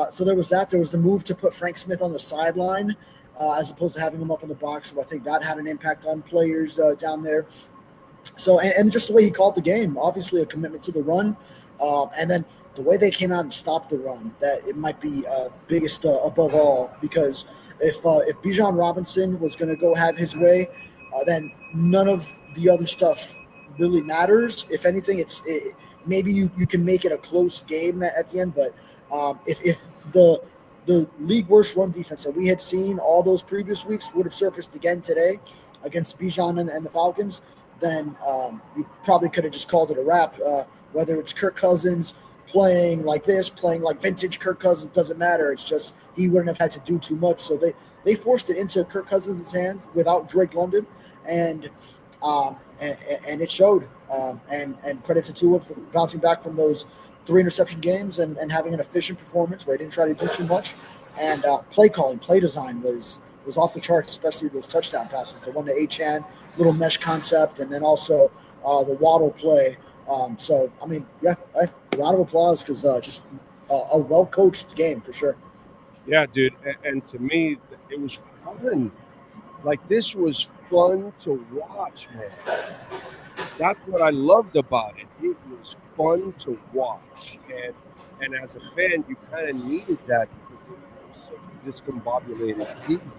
P: So there was that. There was the move to put Frank Smith on the sideline as opposed to having him up in the box. So I think that had an impact on players down there. So, and just the way he called the game, obviously a commitment to the run. And then the way they came out and stopped the run, that it might be biggest above all, because if Bijan Robinson was going to go have his way, then none of the other stuff really matters. If anything, maybe you can make it a close game at the end, but if the league worst run defense that we had seen all those previous weeks would have surfaced again today against Bijan and the Falcons, then you probably could have just called it a wrap. Whether it's Kirk Cousins playing like this, playing like vintage Kirk Cousins, doesn't matter. It's just he wouldn't have had to do too much. So they forced it into Kirk Cousins' hands without Drake London, and it showed. And credit to Tua for bouncing back from those 3 interception games and having an efficient performance where he didn't try to do too much. And play calling, play design was off the charts, especially those touchdown passes. The one to Achane, little mesh concept, and then also the Waddle play. So, I mean, yeah, a round of applause because just a well-coached game for sure.
M: Yeah, dude. And to me, it was fun. Like, this was fun to watch, man. That's what I loved about it. It was fun to watch. And as a fan, you kind of needed that because it was such a discombobulated team.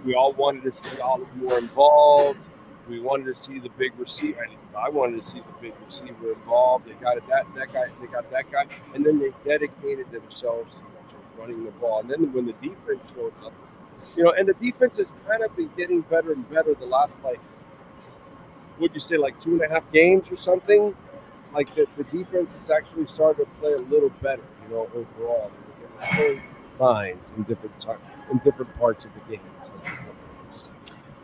M: We all wanted to see all more involved. We wanted to see the big receiver. I wanted to see the big receiver involved. They got that guy. They got that guy. And then they dedicated themselves to running the ball. And then when the defense showed up, and the defense has kind of been getting better and better the last, would you say, 2.5 games or something? Like the defense has actually started to play a little better, overall. They're showing signs in different parts of the game.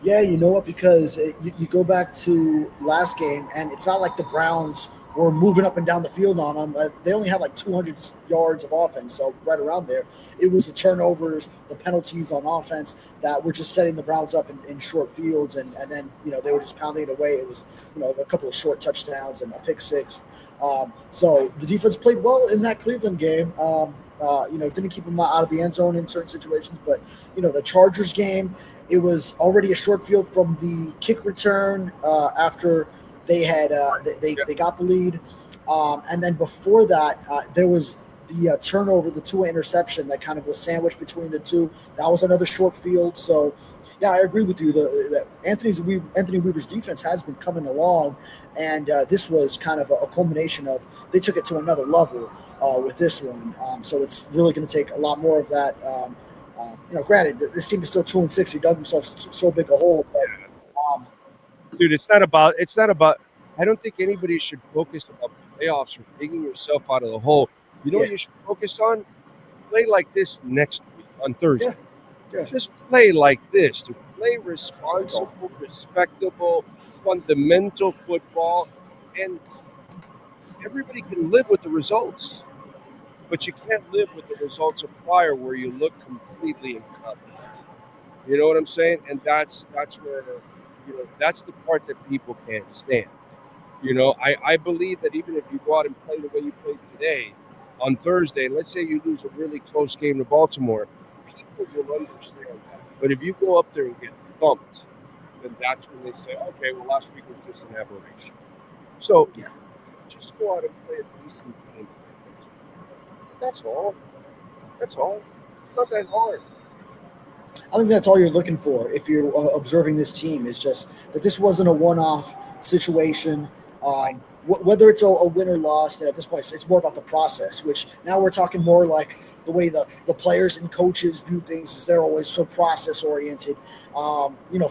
P: Yeah, you know what? Because you go back to last game, and it's not like the Browns were moving up and down the field on them. They only had 200 yards of offense, so right around there. It was the turnovers, the penalties on offense that were just setting the Browns up in short fields, and then they were just pounding it away. It was a couple of short touchdowns and a pick six. So the defense played well in that Cleveland game. Didn't keep them out of the end zone in certain situations, but the Chargers game, it was already a short field from the kick return after they had they got the lead, and then before that there was the turnover, the Tua interception that kind of was sandwiched between the two. That was another short field. So yeah, I agree with you. That Anthony Weaver's defense has been coming along, and this was kind of a culmination of they took it to another level with this one. So it's really going to take a lot more of that. Granted, this team is still 2-6. He dug himself so big a hole. But,
M: dude, it's not about. I don't think anybody should focus on playoffs or digging yourself out of the hole. What you should focus on? Play like this next week on Thursday.
P: Yeah.
M: Just play like this. To play responsible, respectable, fundamental football, and everybody can live with the results. But you can't live with the results of prior where you look completely incompetent. You know what I'm saying? And that's where, that's the part that people can't stand. I believe that even if you go out and play the way you played today on Thursday, let's say you lose a really close game to Baltimore, people will understand that. But if you go up there and get thumped, then that's when they say, okay, well, last week was just an aberration. So just go out and play a decent game. That's all. It's not that hard.
P: I think that's all you're looking for if you're observing this team, is just that this wasn't a one-off situation. Whether it's a win or loss, at this point, it's more about the process, which now we're talking more like the way the players and coaches view things, is they're always so process-oriented.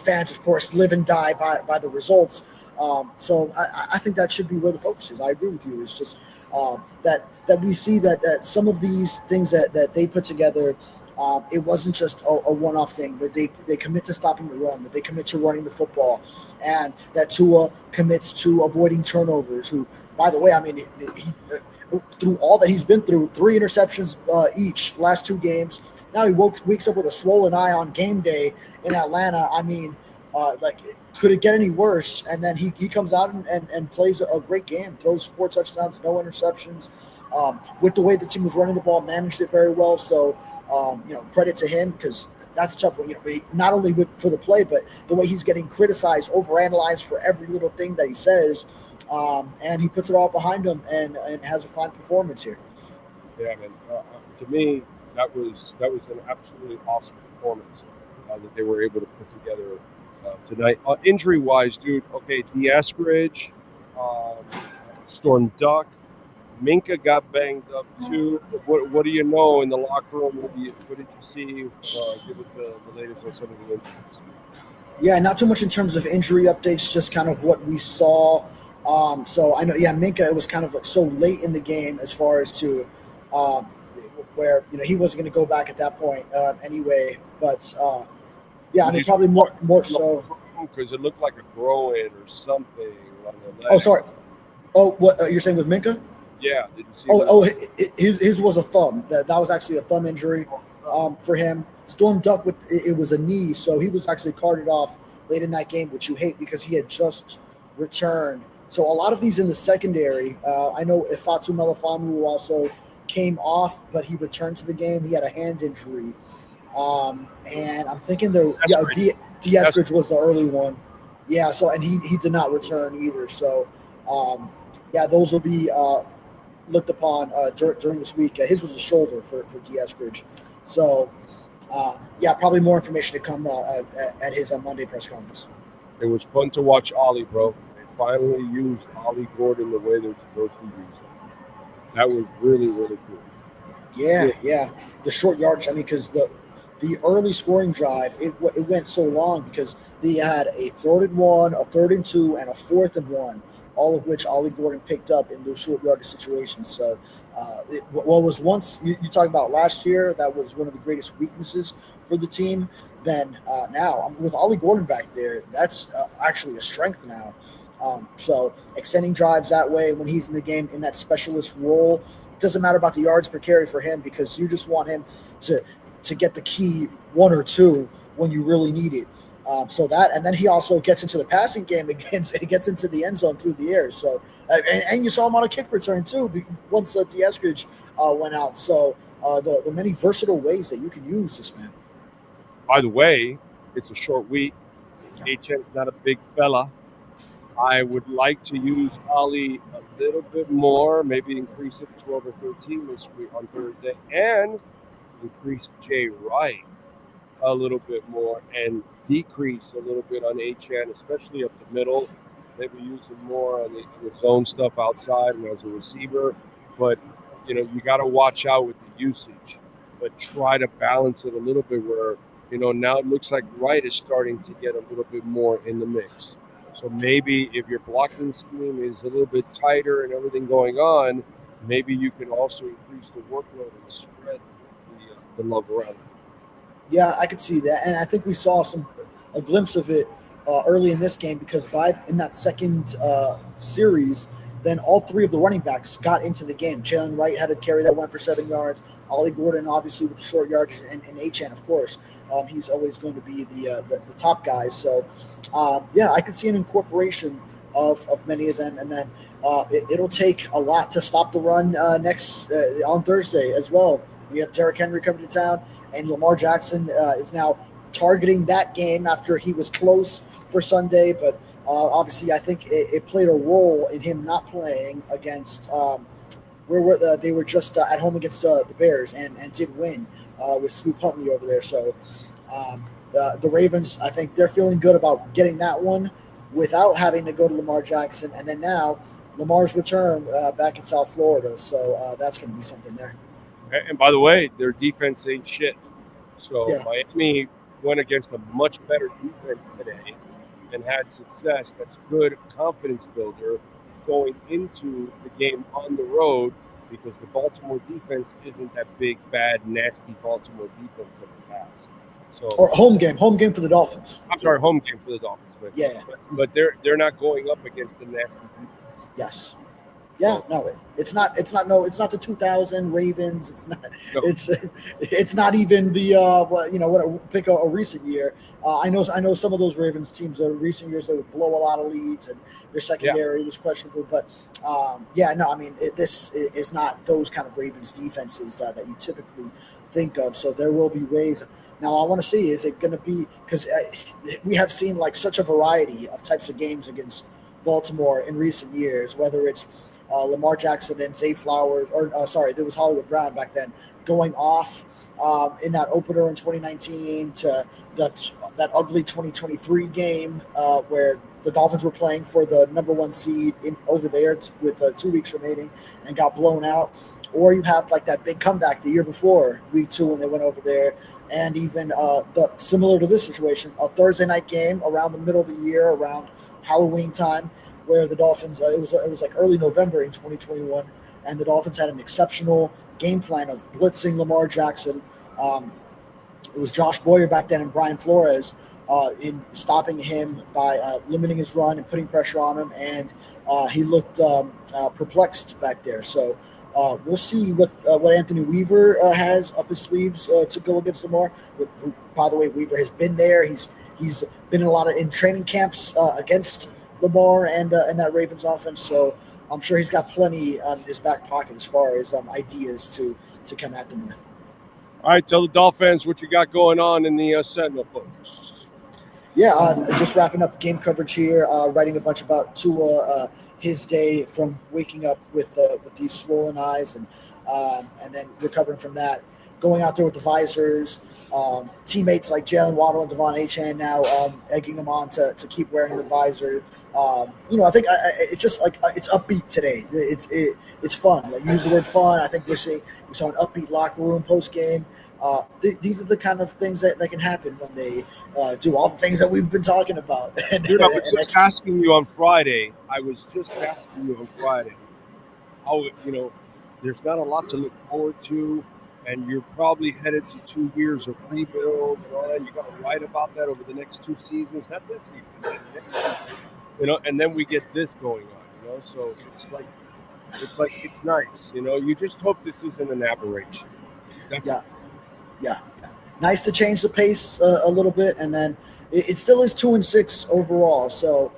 P: Fans, of course, live and die by the results. So I think that should be where the focus is. I agree with you. It's just that we see that some of these things that they put together it wasn't just a one-off thing, that they commit to stopping the run, that they commit to running the football, and that Tua commits to avoiding turnovers. Who, by the way, I mean, he through all that he's been through, 3 interceptions each last 2 games. Now he wakes up with a swollen eye on game day in Atlanta. I mean, could it get any worse? And then he comes out and plays a great game, throws 4 touchdowns, no interceptions. With the way the team was running the ball, managed it very well. So, credit to him, because that's tough. Not only for the play, but the way he's getting criticized, overanalyzed for every little thing that he says. And he puts it all behind him and has a fine performance here.
M: Yeah, man. To me, that was an absolutely awesome performance that they were able to put together tonight. Injury-wise, dude, okay, Eskridge, Storm Duck, Minka got banged up too. What do you know in the locker room? What did you see? Give us the latest on some of the injuries.
P: Yeah, not too much in terms of injury updates, just kind of what we saw. So I know, Minka, it was kind of like so late in the game as far as to where he wasn't going to go back at that point anyway. But I mean, probably more so
M: because it looked like a groin or something on the leg.
P: Oh, sorry. Oh, what you're saying with Minka?
M: Yeah. Did you see
P: his was a thumb. That was actually a thumb injury for him. Storm Duck it was a knee, so he was actually carted off late in that game, which you hate because he had just returned. So a lot of these in the secondary. I know Ifeatu Melifonwu also came off, but he returned to the game. He had a hand injury. And I'm thinking Eskridge was the early one. Yeah, so and he did not return either. So those will be looked upon during this week. His was a shoulder for Eskridge. So probably more information to come at his Monday press conference.
M: It was fun to watch Ollie, bro. They finally used Ollie Gordon the way they're supposed to use him. That was really, really cool.
P: Yeah. The short yardage. I mean, because the early scoring drive, it went so long because they had a 3rd and 1, a 3rd and 2, and a 4th and 1, all of which Ollie Gordon picked up in those short yardage situations. So what was once you talk about last year, that was one of the greatest weaknesses for the team. Then now with Ollie Gordon back there, that's actually a strength now. So extending drives that way when he's in the game in that specialist role, it doesn't matter about the yards per carry for him because you just want him to get the key 1 or 2 when you really need it. So that, and then he also gets into the passing game again. He gets into the end zone through the air. So, and you saw him on a kick return too once Eskridge went out. So the many versatile ways that you can use this man.
M: By the way, it's a short week. HN's not a big fella. I would like to use Ollie a little bit more, maybe increase it to 12 or 13 this week on Thursday, and increase Jay Wright a little bit more and decrease a little bit on HN, especially up the middle. Maybe use him more on the zone stuff outside and as a receiver. But, you got to watch out with the usage. But try to balance it a little bit where, now it looks like Wright is starting to get a little bit more in the mix. So maybe if your blocking scheme is a little bit tighter and everything going on, maybe you can also increase the workload and spread the love around.
P: Yeah, I could see that, and I think we saw a glimpse of it early in this game because in that second series, then all 3 of the running backs got into the game. Jalen Wright had a carry that went for 7 yards. Ollie Gordon, obviously, with the short yardage, and HN, of course. He's always going to be the top guy. So, I could see an incorporation of many of them. And then it'll take a lot to stop the run next on Thursday as well. We have Derrick Henry coming to town, and Lamar Jackson is now targeting that game after he was close for Sunday. But obviously, I think it played a role in him not playing against they were just at home against the Bears and did win with Snoop Huntley over there. So the Ravens, I think they're feeling good about getting that one without having to go to Lamar Jackson. And then now Lamar's return back in South Florida. So that's going to be something there.
M: And by the way, their defense ain't shit. So Miami went against a much better defense today and had success. That's good confidence builder going into the game on the road because the Baltimore defense isn't that big, bad, nasty Baltimore defense of the past. So,
P: or home game for the Dolphins.
M: I'm sorry, home game for the Dolphins. But,
P: Yeah.
M: but they're not going up against the nasty defense.
P: Yes. Yeah, no, it's not the 2000 Ravens. It's not. No. It's not even the pick a recent year. I know some of those Ravens teams in recent years they would blow a lot of leads and their secondary was questionable. But this is not those kind of Ravens defenses that you typically think of. So there will be ways. Now I want to see, is it going to be, because we have seen like such a variety of types of games against Baltimore in recent years, whether it's Lamar Jackson and Zay Flowers, there was Hollywood Brown back then, going off in that opener in 2019 to that ugly 2023 game where the Dolphins were playing for the number 1 seed over there with 2 weeks remaining and got blown out. Or you have like that big comeback the year before, week 2, when they went over there. And even similar to this situation, a Thursday night game around the middle of the year, around Halloween time, where the Dolphins, it was like early November in 2021, and the Dolphins had an exceptional game plan of blitzing Lamar Jackson. It was Josh Boyer back then and Brian Flores in stopping him by limiting his run and putting pressure on him, and he looked perplexed back there. So we'll see what Anthony Weaver has up his sleeves to go against Lamar. By the way, Weaver has been there. He's been in training camps against Lamar and that Ravens offense, so I'm sure he's got plenty in his back pocket as far as ideas to come at them with.
M: All right, tell the Dolphins what you got going on in the Sentinel, folks.
P: Yeah, just wrapping up game coverage here, writing a bunch about Tua, his day from waking up with these swollen eyes and then recovering from that, going out there with the visors. Teammates like Jalen Waddle and Devon Achane now egging him on to keep wearing the visor. I think it's just like it's upbeat today. It's fun. Like, use the word fun. I think we saw an upbeat locker room post game. These are the kind of things that can happen when they do all the things that we've been talking about.
M: Dude, I was just asking you on Friday. How there's not a lot to look forward to. And you're probably headed to 2 years of rebuild and all that. You got to write about that over the next 2 seasons, not this season, and then we get this going on, So it's nice, You just hope this isn't an aberration.
P: Yeah. Nice to change the pace a little bit, and then it still is 2-6 overall. So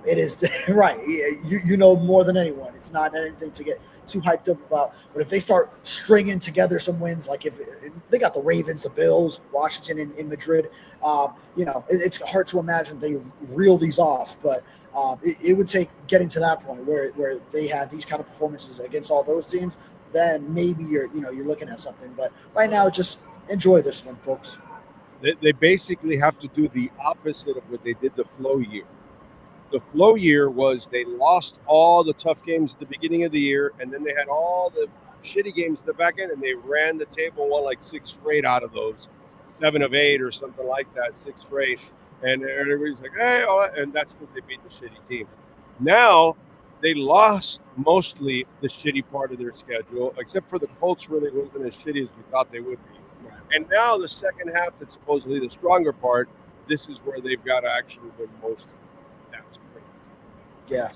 P: it is right. You know more than anyone. It's not anything to get too hyped up about. But if they start stringing together some wins, like if they got the Ravens, the Bills, Washington in Madrid, it's hard to imagine they reel these off. But it would take getting to that point where they have these kind of performances against all those teams. Then maybe you're looking at something. But right now, just enjoy this one, folks.
M: They basically have to do the opposite of what they did the flow year. The flow year was they lost all the tough games at the beginning of the year, and then they had all the shitty games at the back end, and they ran the table, won like 6 straight out of those, 7 of 8 or something like that, 6 straight. And everybody's like, hey, and that's because they beat the shitty team. Now they lost mostly the shitty part of their schedule, except for the Colts really wasn't as shitty as we thought they would be. And now the second half, that's supposedly the stronger part, this is where they've got to actually win most of it.
P: Yeah.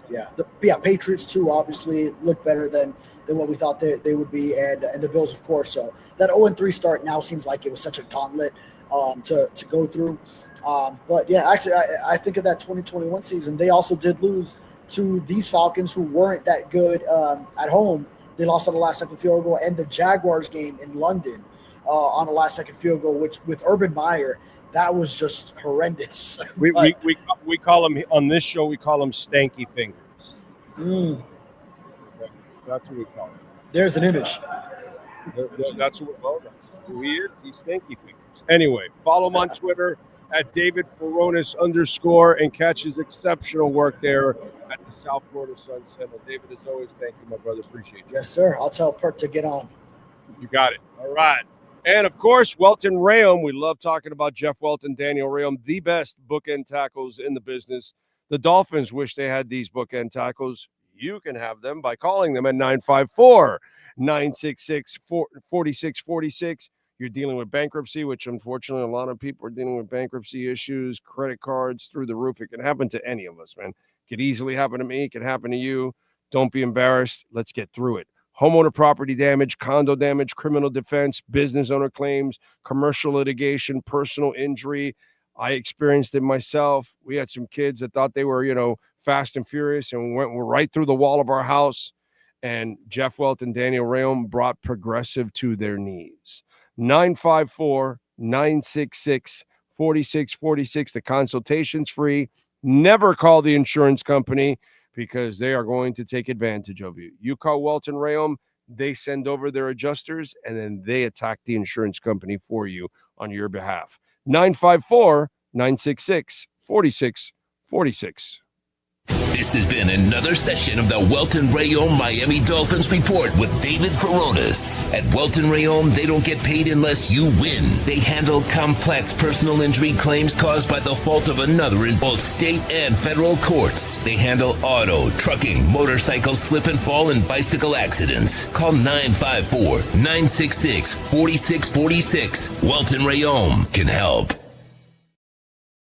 P: Patriots too obviously look better than what we thought they would be, and the Bills, of course. So that 0-3 start now seems like it was such a gauntlet to go through. But yeah, actually, I think of that 2021 season. They also did lose to these Falcons, who weren't that good at home. They lost on the last-second field goal, and the Jaguars game in London on a last-second field goal, which with Urban Meyer. That was just horrendous.
M: We call them on this show. We call them stanky fingers. That's what we call them.
P: There's an image.
M: That's who he is. He's stanky fingers. Anyway, follow him on Twitter at @DavidForonis_ and catch his exceptional work there at the South Florida Sun Sentinel. David, as always, thank you, my brother. Appreciate you.
P: Yes, sir. I'll tell Perk to get on.
M: You got it. All right. And, of course, Welton Rayom. We love talking about Jeff Welton, Daniel Rayom, the best bookend tackles in the business. The Dolphins wish they had these bookend tackles. You can have them by calling them at 966-4646. You're dealing with bankruptcy, which unfortunately a lot of people are dealing with bankruptcy issues, credit cards through the roof. It can happen to any of us, man. It could easily happen to me. It could happen to you. Don't be embarrassed. Let's get through it. Homeowner property damage, condo damage, criminal defense, business owner claims, commercial litigation, personal injury. I experienced it myself. We had some kids that thought they were, fast and furious and went right through the wall of our house. And Jeff Welt and Daniel Rayom brought Progressive to their knees. 954-966-4646. The consultation's free. Never call the insurance company because they are going to take advantage of you. You call Welt and Rayom, they send over their adjusters, and then they attack the insurance company for you on your behalf. 954-966-4646.
C: This has been another session of the Welton Rayom Miami Dolphins Report with David Furones. At Welton Rayom, they don't get paid unless you win. They handle complex personal injury claims caused by the fault of another in both state and federal courts. They handle auto, trucking, motorcycle slip and fall, and bicycle accidents. Call 954-966-4646. Welton Rayom can help.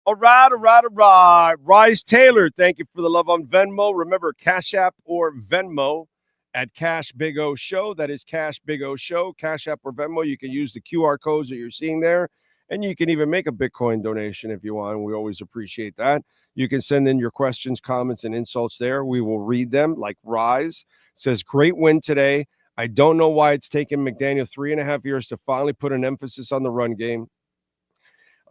M: All right. Rise Taylor, thank you for the love on Venmo. Remember, Cash App or Venmo at Cash Big O Show. That is Cash Big O Show. Cash App or Venmo, you can use the QR codes that you're seeing there, and you can even make a Bitcoin donation if you want. We always appreciate that. You can send in your questions, comments, and insults there. We will read them. Like Rise says, great win today. I don't know why it's taken McDaniel 3.5 years to finally put an emphasis on the run game.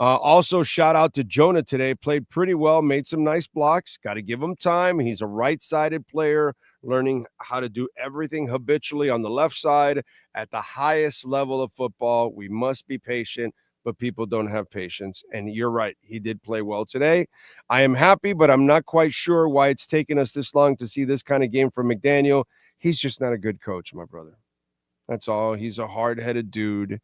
M: Also, shout out to Jonah today. Played pretty well, made some nice blocks. Got to give him time. He's a right-sided player, learning how to do everything habitually on the left side at the highest level of football. We must be patient, but people don't have patience. And you're right. He did play well today. I am happy, but I'm not quite sure why it's taken us this long to see this kind of game from McDaniel. He's just not a good coach, my brother. That's all. He's a hard-headed dude.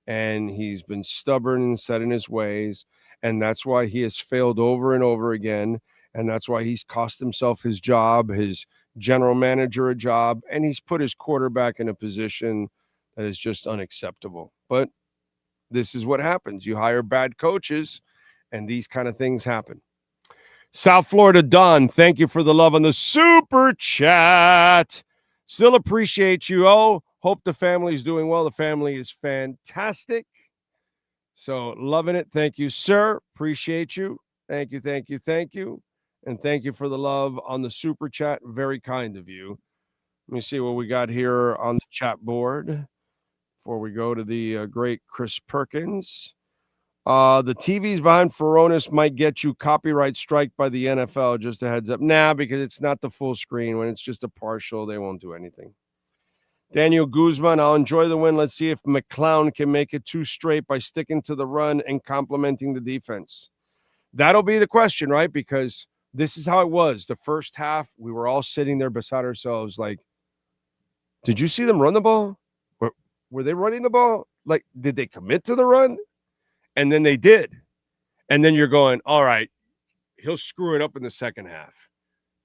M: And he's been stubborn and set in his ways. And that's why he has failed over and over again. And that's why he's cost himself his job, his general manager a job, and he's put his quarterback in a position that is just unacceptable. But this is what happens. You hire bad coaches, and these kind of things happen. South Florida Don, thank you for the love on the super chat. Still appreciate you. Oh, hope the family is doing well. The family is fantastic. So loving it. Thank you, sir. Appreciate you. Thank you. And thank you for the love on the super chat. Very kind of you. Let me see what we got here on the chat board before we go to the great Chris Perkins. The TVs behind Furones might get you copyright strike by the NFL. Just a heads up. Nah, because it's not the full screen. When it's just a partial, they won't do anything. Daniel Guzman, I'll enjoy the win. Let's see if McClown can make it 2 straight by sticking to the run and complementing the defense. That'll be the question, right? Because this is how it was. The first half, we were all sitting there beside ourselves like, did you see them run the ball? Were they running the ball? Like, did they commit to the run? And then they did. And then you're going, all right, he'll screw it up in the second half.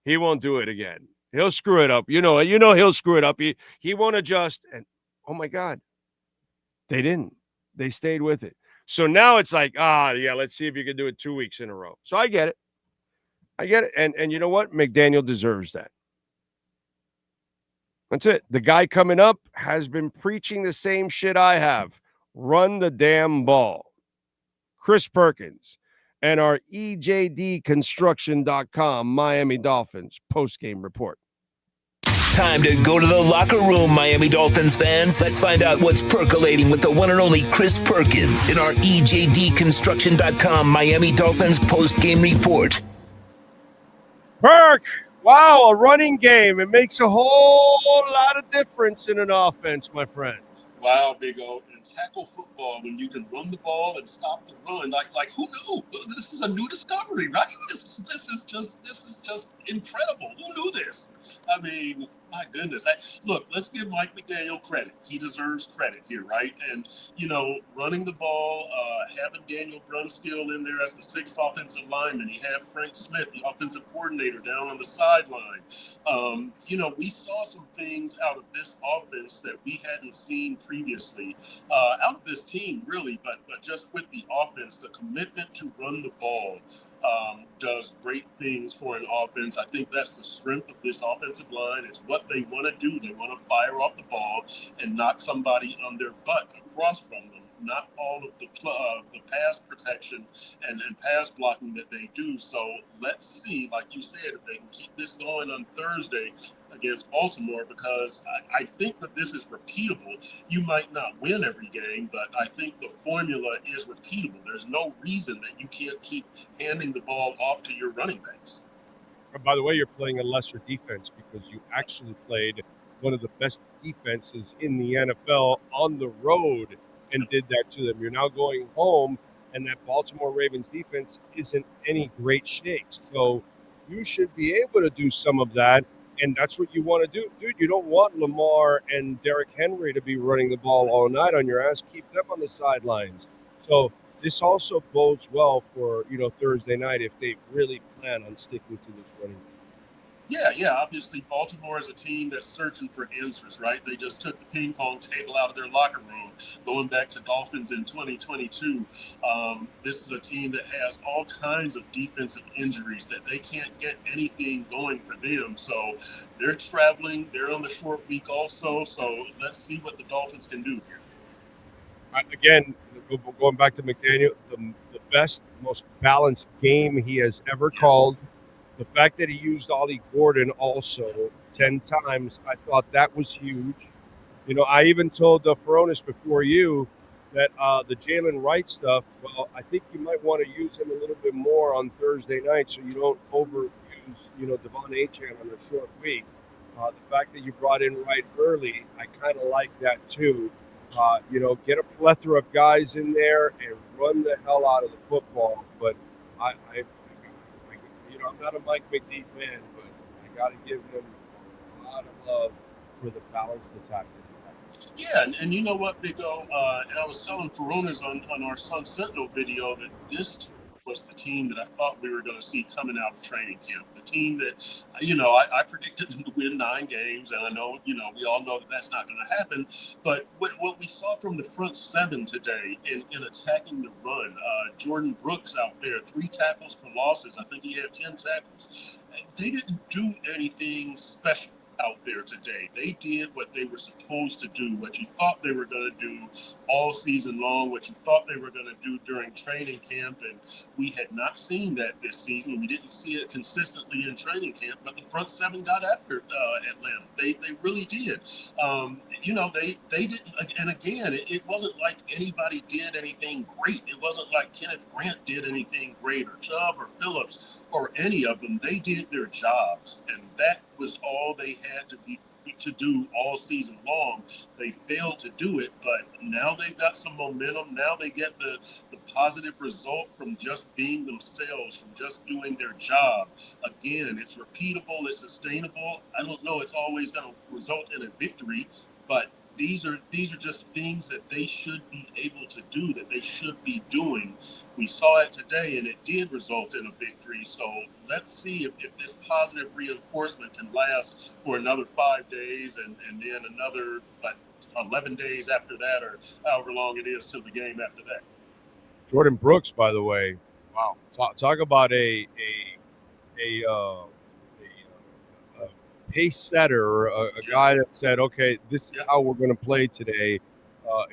M: He won't do it again. He'll screw it up. You know he'll screw it up. He won't adjust. And, oh, my God, they didn't. They stayed with it. So now it's like, let's see if you can do it 2 weeks in a row. So I get it. And you know what? McDaniel deserves that. That's it. The guy coming up has been preaching the same shit I have. Run the damn ball. Chris Perkins and our EJDconstruction.com Miami Dolphins postgame report.
C: Time to go to the locker room, Miami Dolphins fans. Let's find out what's percolating with the one and only Chris Perkins in our EJDconstruction.com Miami Dolphins postgame report.
M: Perk, wow, a running game. It makes a whole lot of difference in an offense, my friend.
Q: Wow, Big O. In tackle football, when you can run the ball and stop the run, like who knew? This is a new discovery, right? This is just incredible. Who knew this? I mean, My goodness. Look, let's give Mike McDaniel credit. He deserves credit here, right? And, running the ball, having Daniel Brunskill in there as the sixth offensive lineman. He had Frank Smith, the offensive coordinator, down on the sideline. We saw some things out of this offense that we hadn't seen previously, out of this team, really, but just with the offense, the commitment to run the ball does great things for an offense. I think that's the strength of this offensive line. It's what they want to do. They want to fire off the ball and knock somebody on their butt across from them. Not all of the pass protection and pass blocking that they do. So let's see, like you said, if they can keep this going on Thursday against Baltimore, because I think that this is repeatable. You might not win every game, but I think the formula is repeatable. There's no reason that you can't keep handing the ball off to your running backs.
M: And by the way, you're playing a lesser defense because you actually played one of the best defenses in the NFL on the road and did that to them. You're now going home, and that Baltimore Ravens defense isn't any great shape. So you should be able to do some of that, and that's what you want to do. Dude, you don't want Lamar and Derrick Henry to be running the ball all night on your ass. Keep them on the sidelines. So this also bodes well for, Thursday night if they really plan on sticking to this running.
Q: Yeah. Obviously, Baltimore is a team that's searching for answers, right? They just took the ping pong table out of their locker room, going back to Dolphins in 2022. This is a team that has all kinds of defensive injuries that they can't get anything going for them. So they're traveling. They're on the short week also. So let's see what the Dolphins can do here.
M: Again, going back to McDaniel, the best, most balanced game he has ever called. The fact that he used Ollie Gordon also 10 times, I thought that was huge. I even told Furones before you that the Jalen Wright stuff, well, I think you might want to use him a little bit more on Thursday night so you don't overuse, Devon Achane on a short week. The fact that you brought in Wright early, I kind of like that too. Get a plethora of guys in there and run the hell out of the football. But I'm not a Mike McD fan, but I got to give him a lot of love for the balanced attack.
Q: Yeah, and you know what, Big O? And I was telling Furones on our Sun Sentinel video that this was the team that I thought we were going to see coming out of training camp. The team that, I predicted them to win 9 games, and I know, we all know that that's not going to happen. But what we saw from the front 7 today in attacking the run, Jordan Brooks out there, 3 tackles for losses. I think he had 10 tackles. They didn't do anything special out there today. They did what they were supposed to do, what you thought they were going to do all season long, what you thought they were going to do during training camp, and we had not seen that this season. We didn't see it consistently in training camp, but the front 7 got after Atlanta. They really did. They didn't, and again, it wasn't like anybody did anything great. It wasn't like Kenneth Grant did anything great, or Chubb or Phillips or any of them. They did their jobs, and that was all they had to do all season long. They failed to do it, but now they've got some momentum. Now they get the positive result from just being themselves, from just doing their job. Again, it's repeatable, it's sustainable. I don't know it's always going to result in a victory, but these are just things that they should be able to do, that they should be doing. We saw it today, and it did result in a victory. So let's see if this positive reinforcement can last for another 5 days and then another 11 days after that, or however long it is till the game after that.
M: Jordan Brooks, by the way, wow, talk about a pace setter, a guy that said, okay, this is how we're going to play today.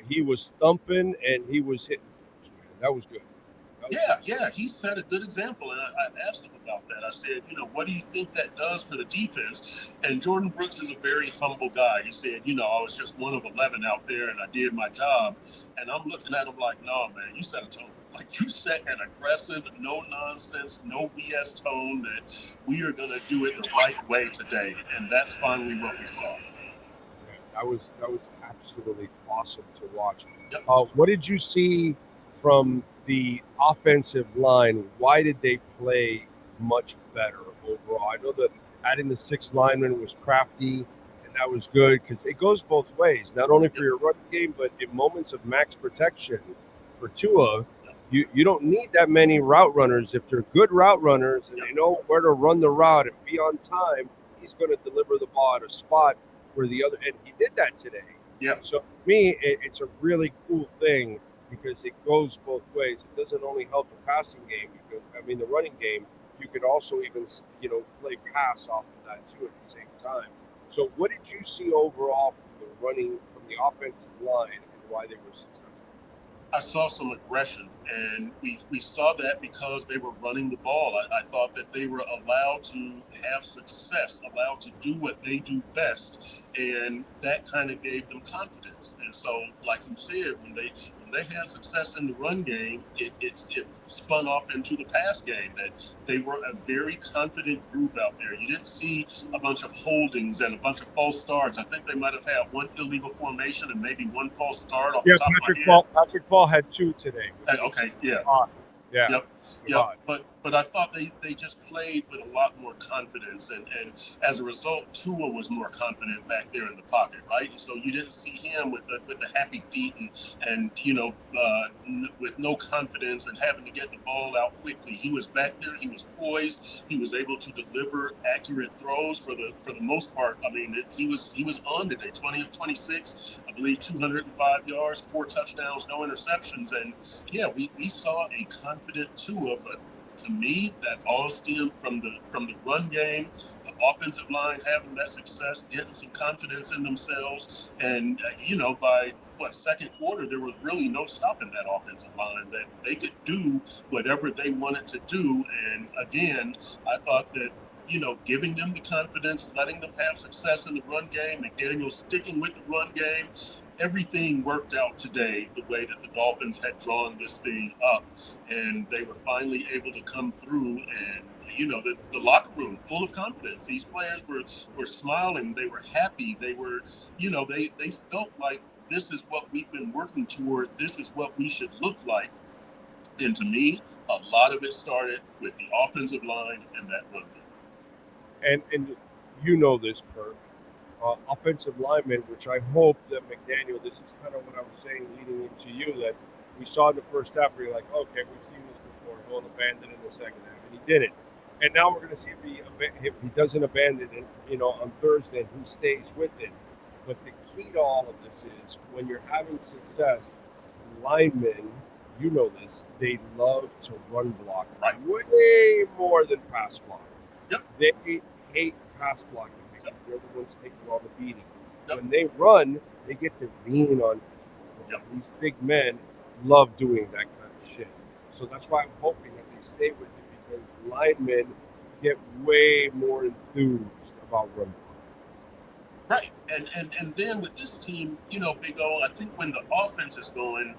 M: He was thumping and he was hitting. That was good.
Q: Yeah, he set a good example, and I asked him about that. I said, what do you think that does for the defense? And Jordan Brooks is a very humble guy. He said, I was just one of 11 out there, and I did my job. And I'm looking at him like, no, man, you set a tone. Like, you set an aggressive, no-nonsense, no BS tone that we are going to do it the right way today, and that's finally what we saw.
M: That was absolutely awesome to watch. Yep. What did you see from the offensive line? Why did they play much better overall? I know that adding the 6th lineman was crafty. that was good because it goes both ways. Not only for your run game, but in moments of max protection for Tua, you don't need that many route runners. If they're good route runners and they know where to run the route and be on time, he's going to deliver the ball at a spot where the other, and he did that today.
Q: Yeah.
M: So to me, it's a really cool thing because it goes both ways. It doesn't only help the passing game, the running game. You could also even, play pass off of that too at the same time. So what did you see overall from the offensive line and why they were successful?
Q: I saw some aggression, and we saw that because they were running the ball. I thought that they were allowed to have success, allowed to do what they do best, and that kind of gave them confidence. And so, like you said, when they had success in the run game, it spun off into the pass game. That they were a very confident group out there. You didn't see a bunch of holdings and a bunch of false starts. I think they might have had one illegal formation and maybe one false start off the top of my head.
M: Patrick Ball had 2 today.
Q: Okay, yeah.
M: Yeah.
Q: Yep. But I thought they just played with a lot more confidence, and as a result, Tua was more confident back there in the pocket, right? And so you didn't see him with the happy feet and with no confidence and having to get the ball out quickly. He was back there. He was poised. He was able to deliver accurate throws for the most part. I mean, he was on today. 20 of 26, I believe, 205 yards, 4 touchdowns, no interceptions, and yeah, we saw a confident Tua, but to me, that all stemmed from the run game, the offensive line having that success, getting some confidence in themselves, and by second quarter, there was really no stopping that offensive line. That they could do whatever they wanted to do, and again, I thought that giving them the confidence, letting them have success in the run game, McDaniel sticking with the run game. Everything worked out today the way that the Dolphins had drawn this thing up, and they were finally able to come through. And the locker room full of confidence. These players were smiling. They were happy. They were, they felt like this is what we've been working toward. This is what we should look like. And to me, a lot of it started with the offensive line and that run game.
M: And this, Kurt. Offensive linemen, which I hope that McDaniel, this is kind of what I was saying leading into you, that we saw in the first half where you're like, okay, we've seen this before, he'll abandon in the second half, and he didn't. And now we're going to see if he doesn't abandon it, on Thursday, who stays with it. But the key to all of this is when you're having success, linemen, they love to run block way more than pass block.
Q: Yep.
M: They hate pass blocking. They're the ones taking all the beating. When they run, they get to lean on. These big men love doing that kind of shit. So that's why I'm hoping that they stay with it, because linemen get way more enthused about running.
Q: Right. And then with this team, Big O, I think when the offense is going,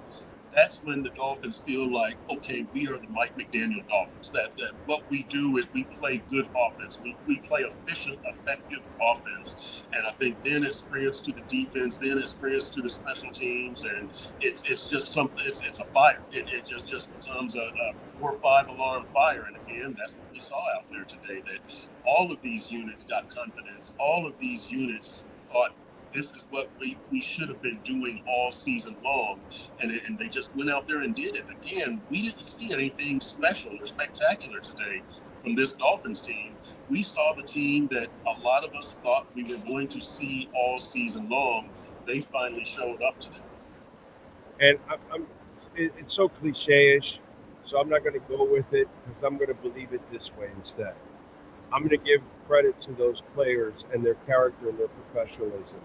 Q: that's when the Dolphins feel like, okay, we are the Mike McDaniel Dolphins. That what we do is we play good offense. We play efficient, effective offense. And I think then it spreads to the defense, then it spreads to the special teams, and it's just something. It's a fire. It just becomes a 4 or 5 alarm fire. And again, that's what we saw out there today. That all of these units got confidence. All of these units thought, this is what we should have been doing all season long, and they just went out there and did it. Again, we didn't see anything special or spectacular today from this Dolphins team. We saw the team that a lot of us thought we were going to see all season long. They finally showed up today.
M: And it's so cliche-ish, so I'm not going to go with it, because I'm going to believe it this way instead. I'm going to give credit to those players and their character and their professionalism.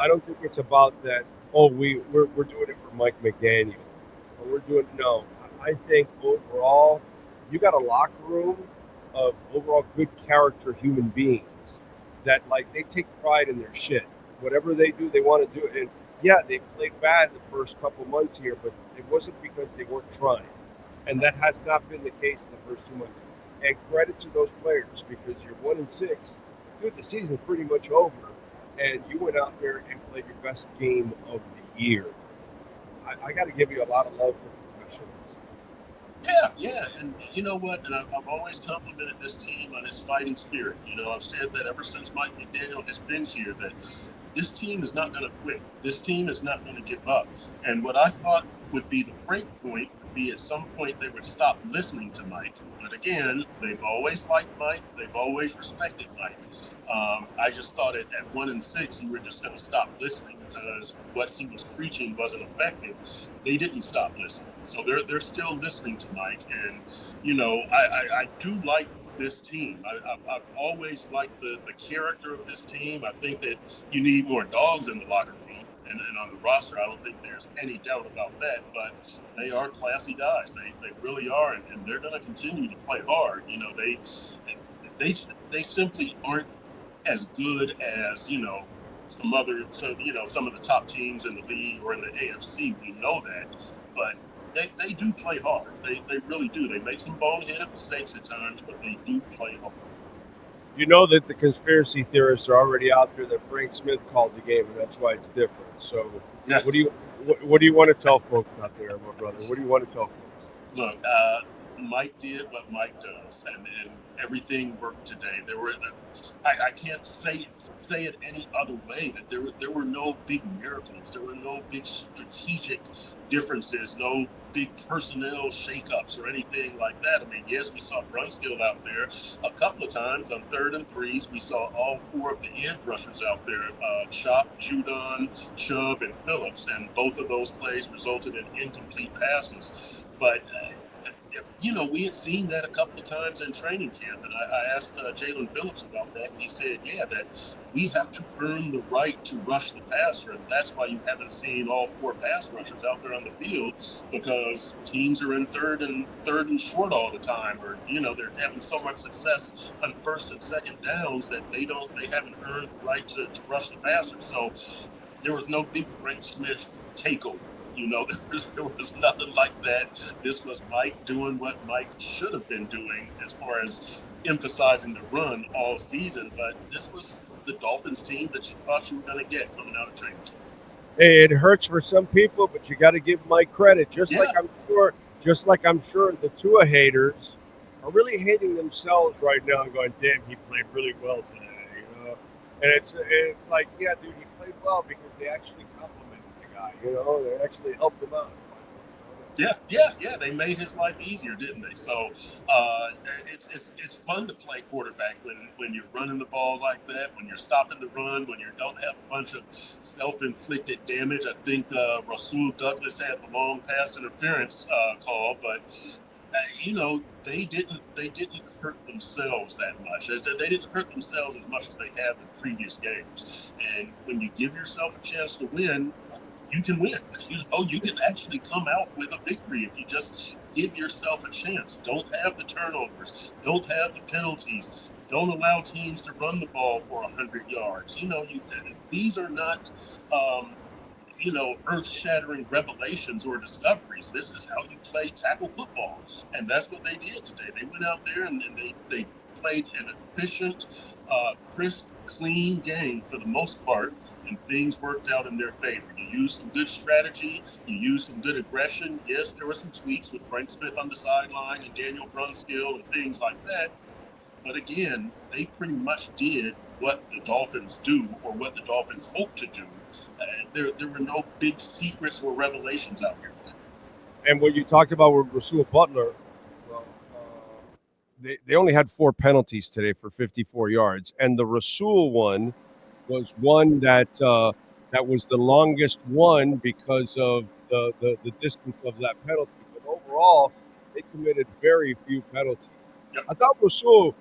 M: I don't think it's about that, we're doing it for Mike McDaniel. No. I think overall, you got a locker room of overall good character human beings that, they take pride in their shit. Whatever they do, they want to do it. And yeah, they played bad the first couple months here, but it wasn't because they weren't trying. And that has not been the case in the first 2 months. And credit to those players, because you're 1-6. Dude, the season's pretty much over. And you went out there and played your best game of the year. I got to give you a lot of love for professionalism.
Q: Yeah, and you know what? And I've always complimented this team on its fighting spirit. You know, I've said that ever since Mike McDaniel has been here, that this team is not going to quit. This team is not going to give up. And what I thought would be the break point would be at some point they would stop listening to Mike. But again, they've always liked Mike. They've always respected Mike. I just thought at 1-6, you were just going to stop listening because what he was preaching wasn't effective. They didn't stop listening. So they're still listening to Mike. And, you know, I do like this team. I've always liked the character of this team. I think that you need more dogs in the locker room and on the roster. I don't think there's any doubt about that, but they are classy guys. They really are, and they're going to continue to play hard. You know, they simply aren't as good as, you know, some of the top teams in the league or in the AFC. We know that, but they do play hard. They really do. They make some boneheaded mistakes at times, but they do play hard.
M: You know that the conspiracy theorists are already out there that Frank Smith called the game, and that's why it's different. So,
Q: Yeah.
M: what do you want to tell folks out there, my brother? What do you want to tell folks?
Q: Look, Mike did what Mike does, and everything worked today. I can't say it any other way, that there were no big miracles. There were no big strategic differences, no big personnel shakeups or anything like that. I mean, yes, we saw Brunskill out there a couple of times on 3rd and 3s. We saw all 4 of the edge rushers out there, Chop, Judon, Chubb, and Phillips, and both of those plays resulted in incomplete passes. But you know, we had seen that a couple of times in training camp, and I asked Jalen Phillips about that, and he said, yeah, that we have to earn the right to rush the passer, and that's why you haven't seen all 4 pass rushers out there on the field, because teams are in third and short all the time, or, you know, they're having so much success on 1st and 2nd downs that they haven't earned the right to rush the passer. So there was no big Frank Smith takeover. You know, there was nothing like that. This was Mike doing what Mike should have been doing as far as emphasizing the run all season. But this was the Dolphins team that you thought you were going to get coming out of training camp.
M: Hey, it hurts for some people, but you got to give Mike credit. Just like I'm sure the Tua haters are really hating themselves right now and going, "Damn, he played really well today." You know, and it's like, yeah, dude, he played well because they actually complimented the guy. You know, they actually helped him out.
Q: Yeah. They made his life easier, didn't they? So it's fun to play quarterback when you're running the ball like that, when you're stopping the run, when you don't have a bunch of self-inflicted damage. I think Rasul Douglas had the long pass interference call, but you know, they didn't hurt themselves that much. They didn't hurt themselves as much as they have in previous games. And when you give yourself a chance to win, you can win. You know, you can actually come out with a victory if you just give yourself a chance. Don't have the turnovers. Don't have the penalties. Don't allow teams to run the ball for 100 yards. You know, these are not, earth-shattering revelations or discoveries. This is how you play tackle football, and that's what they did today. They went out there and they played an efficient, crisp, clean game for the most part, and things worked out in their favor. You used some good strategy. You used some good aggression. Yes, there were some tweaks with Frank Smith on the sideline and Daniel Brunskill and things like that. But again, they pretty much did what the Dolphins do or what the Dolphins hope to do. There were no big secrets or revelations out here.
M: And what you talked about with Rasul Butler, well, they only had 4 penalties today for 54 yards. And the Rasul one was one that was the longest one because of the distance of that penalty. But overall, they committed very few penalties.
Q: Yep.
M: I thought Rasul,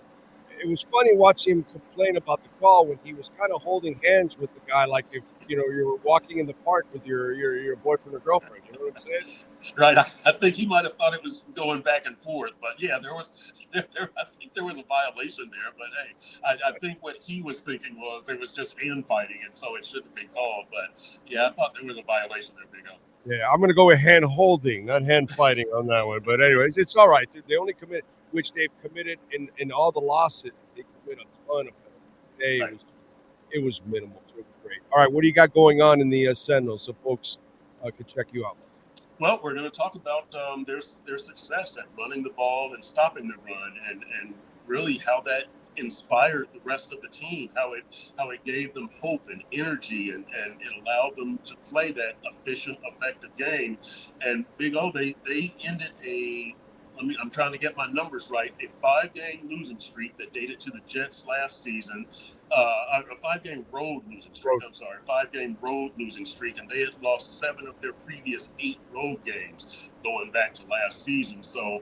M: it was funny watching him complain about the call when he was kind of holding hands with the guy, like if you were walking in the park with your boyfriend or girlfriend. You know what I'm saying?
Q: Right. I think he might have thought it was going back and forth, but yeah, I think there was a violation there. But hey, I think what he was thinking was there was just hand fighting, and so it shouldn't be called. But yeah, I thought there was a violation there, Big O.
M: Yeah, I'm going to go with hand holding, not hand fighting on that one. But anyways, it's all right. They only commit, which they've committed in all the losses. They commit a ton of penalties. Today
Q: Right.
M: it was minimal. So it was great. All right, what do you got going on in the Sentinel so folks can check you out?
Q: Well, we're going to talk about their success at running the ball and stopping the run, and really how that inspired the rest of the team, how it gave them hope and energy, and it allowed them to play that efficient, effective game. And Big O, they ended I'm trying to get my numbers right, a 5-game losing streak that dated to the Jets last season, a 5-game road losing streak, I'm sorry, 5-game road losing streak, and they had lost 7 of their previous 8 road games going back to last season. So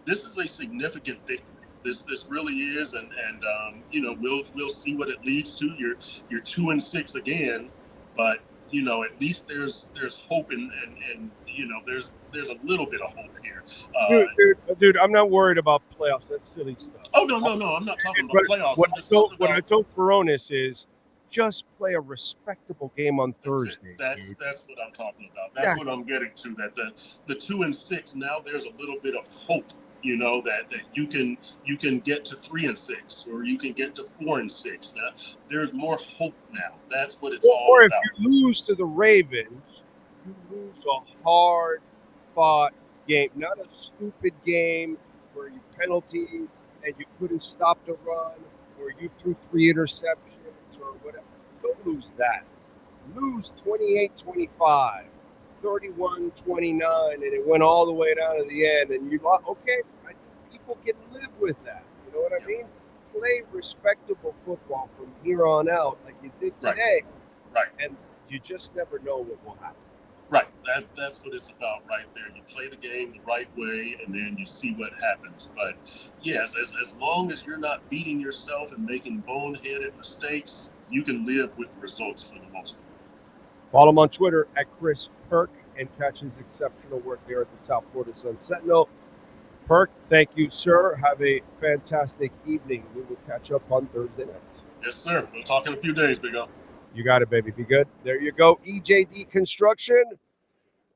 Q: this is a significant victory. This really is, and we'll see what it leads to. You're 2-6 again, but at least there's hope, and there's a little bit of hope here.
M: Dude, I'm not worried about playoffs. That's silly stuff.
Q: Oh no, I'm not talking about playoffs.
M: What I told Furones is just play a respectable game on Thursday.
Q: That's what I'm talking about. That's what I'm getting to. That the 2-6 now, there's a little bit of hope. That you can get to 3-6, or you can get to 4-6. Now there's more hope now. That's what it's all
M: or
Q: about.
M: If you lose to the Ravens, you lose a hard-fought game, not a stupid game where you penalties and you couldn't stop the run, or you threw 3 interceptions or whatever. Don't lose that. Lose 28-25. 31-29, and it went all the way down to the end, and you thought, okay, I think people can live with that. You know what I mean? Play respectable football from here on out, like you did today.
Q: Right.
M: And you just never know what will happen.
Q: Right. That's what it's about right there. You play the game the right way, and then you see what happens. But yes, as long as you're not beating yourself and making boneheaded mistakes, you can live with the results for the most part.
M: Follow him on Twitter at Chris Perk, and catch his exceptional work there at the South Florida Sun Sentinel. Perk, thank you, sir. Have a fantastic evening. We will catch up on Thursday night.
Q: Yes, sir. We'll talk in a few days, Big O.
M: You got it, baby. Be good. There you go. EJD Construction.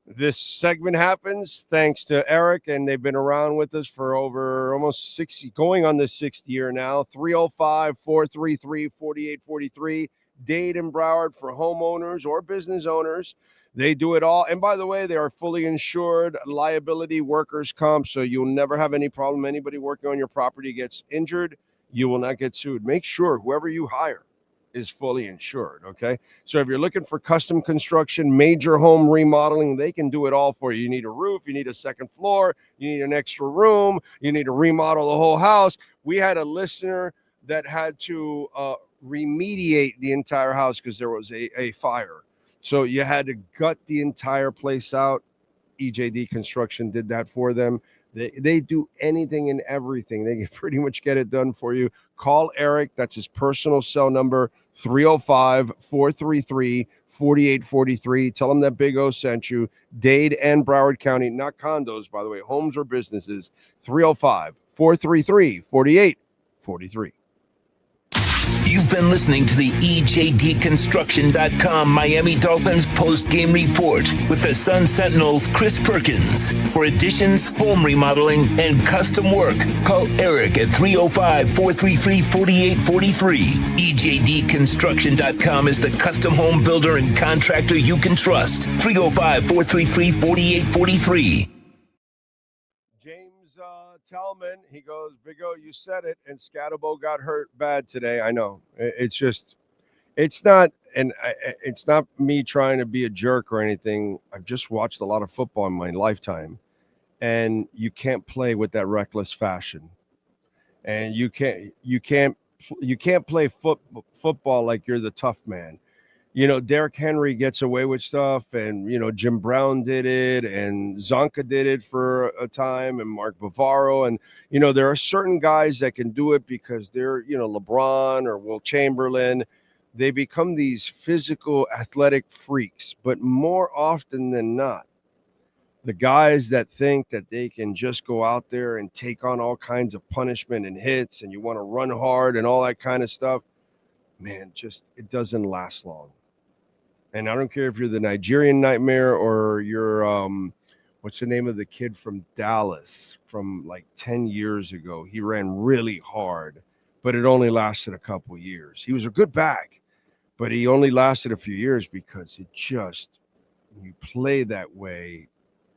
M: This segment happens thanks to Eric, and they've been around with us for over almost 60, going on the 6th year now. 305-433-4843. Dade and Broward for homeowners or business owners. They do it all. And by the way, they are fully insured, liability, workers' comp, so you'll never have any problem. Anybody working on your property gets injured, you will not get sued. Make sure whoever you hire is fully insured, okay? So if you're looking for custom construction, major home remodeling, they can do it all for you. You need a roof, you need a second floor, you need an extra room, you need to remodel the whole house. We had a listener that had to remediate the entire house because there was a fire. So you had to gut the entire place out. EJD Construction did that for them. They do anything and everything. They can pretty much get it done for you. Call Eric. That's his personal cell number, 305-433-4843. Tell him that Big O sent you. Dade and Broward County, not condos, by the way, homes or businesses, 305-433-4843.
C: You've been listening to the EJDconstruction.com Miami Dolphins post-game report with the Sun Sentinel's Chris Perkins. For additions, home remodeling, and custom work, call Eric at 305-433-4843. EJDconstruction.com is the custom home builder and contractor you can trust. 305-433-4843.
M: Tellman, he goes, Big O, you said it, and Scatabo got hurt bad today. I know. It's not me trying to be a jerk or anything. I've just watched a lot of football in my lifetime, and you can't play with that reckless fashion, and you can't play football like you're the tough man. You know, Derrick Henry gets away with stuff, and, Jim Brown did it, and Zonka did it for a time, and Mark Bavaro. And, there are certain guys that can do it because they're, LeBron or Will Chamberlain. They become these physical, athletic freaks. But more often than not, the guys that think that they can just go out there and take on all kinds of punishment and hits, and you want to run hard and all that kind of stuff, man, it doesn't last long. And I don't care if you're the Nigerian Nightmare or you're, what's the name of the kid from Dallas from like 10 years ago? He ran really hard, but it only lasted a couple years. He was a good back, but he only lasted a few years because you play that way,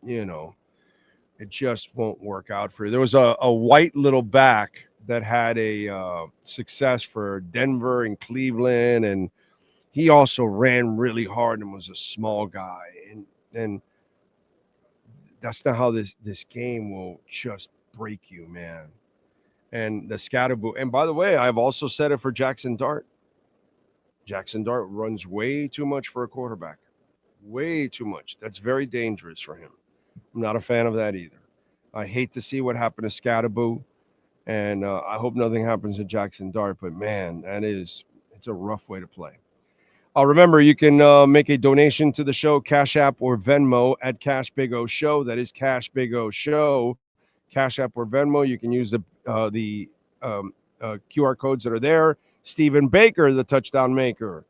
M: it just won't work out for you. There was a white little back that had a success for Denver and Cleveland, and he also ran really hard and was a small guy. And that's not how this game will just break you, man. And the Scatterboo. And by the way, I've also said it for Jackson Dart. Jackson Dart runs way too much for a quarterback. Way too much. That's very dangerous for him. I'm not a fan of that either. I hate to see what happened to Scatterboo, and I hope nothing happens to Jackson Dart. But, man, it's a rough way to play. Remember, you can make a donation to the show, Cash App or Venmo at Cash Big O Show. That is Cash Big O Show. Cash App or Venmo. You can use the QR codes that are there. Stephen Baker, the touchdown maker.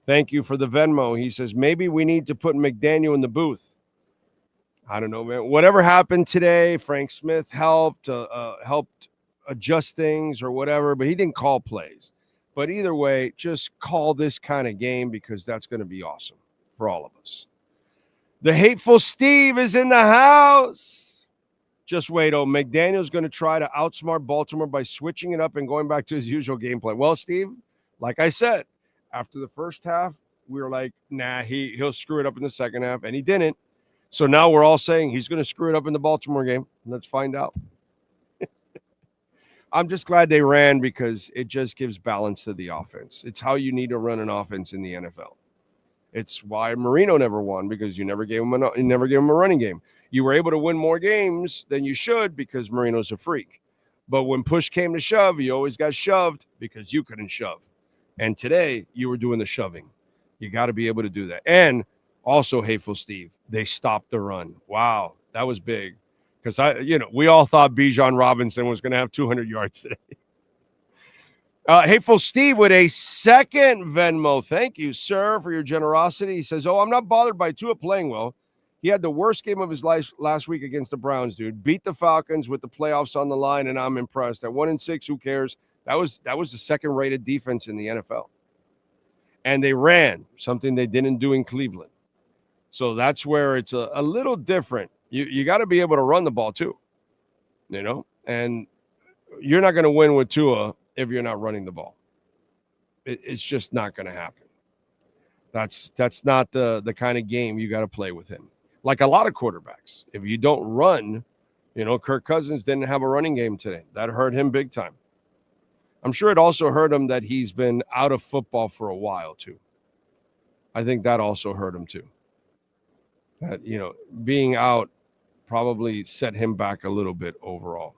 M: Thank you for the Venmo. He says, maybe we need to put McDaniel in the booth. I don't know, man. Whatever happened today, Frank Smith helped adjust things or whatever, but he didn't call plays. But either way, just call this kind of game because that's going to be awesome for all of us. The hateful Steve is in the house. Just wait. McDaniel's going to try to outsmart Baltimore by switching it up and going back to his usual gameplay. Well, Steve, like I said, after the first half, we were like, nah, he'll screw it up in the second half, and he didn't. So now we're all saying he's going to screw it up in the Baltimore game. Let's find out. I'm just glad they ran because it just gives balance to the offense. It's how you need to run an offense in the NFL. It's why Marino never won, because you never gave him a running game. You were able to win more games than you should because Marino's a freak. But when push came to shove, you always got shoved because you couldn't shove. And today you were doing the shoving. You got to be able to do that. And also, hateful Steve, they stopped the run. Wow, that was big. Because we all thought Bijan Robinson was going to have 200 yards today. Hateful Steve with a second Venmo. Thank you, sir, for your generosity. He says, I'm not bothered by Tua playing well. He had the worst game of his life last week against the Browns, dude. Beat the Falcons with the playoffs on the line, and I'm impressed. At 1-6, who cares? That was the second-rated defense in the NFL. And they ran, something they didn't do in Cleveland. So that's where it's a little different. You got to be able to run the ball too, and you're not going to win with Tua if you're not running the ball. It's just not going to happen. That's not the kind of game you got to play with him. Like a lot of quarterbacks, if you don't run, Kirk Cousins didn't have a running game today. That hurt him big time. I'm sure it also hurt him that he's been out of football for a while too. I think that also hurt him too. That, being out probably set him back a little bit overall.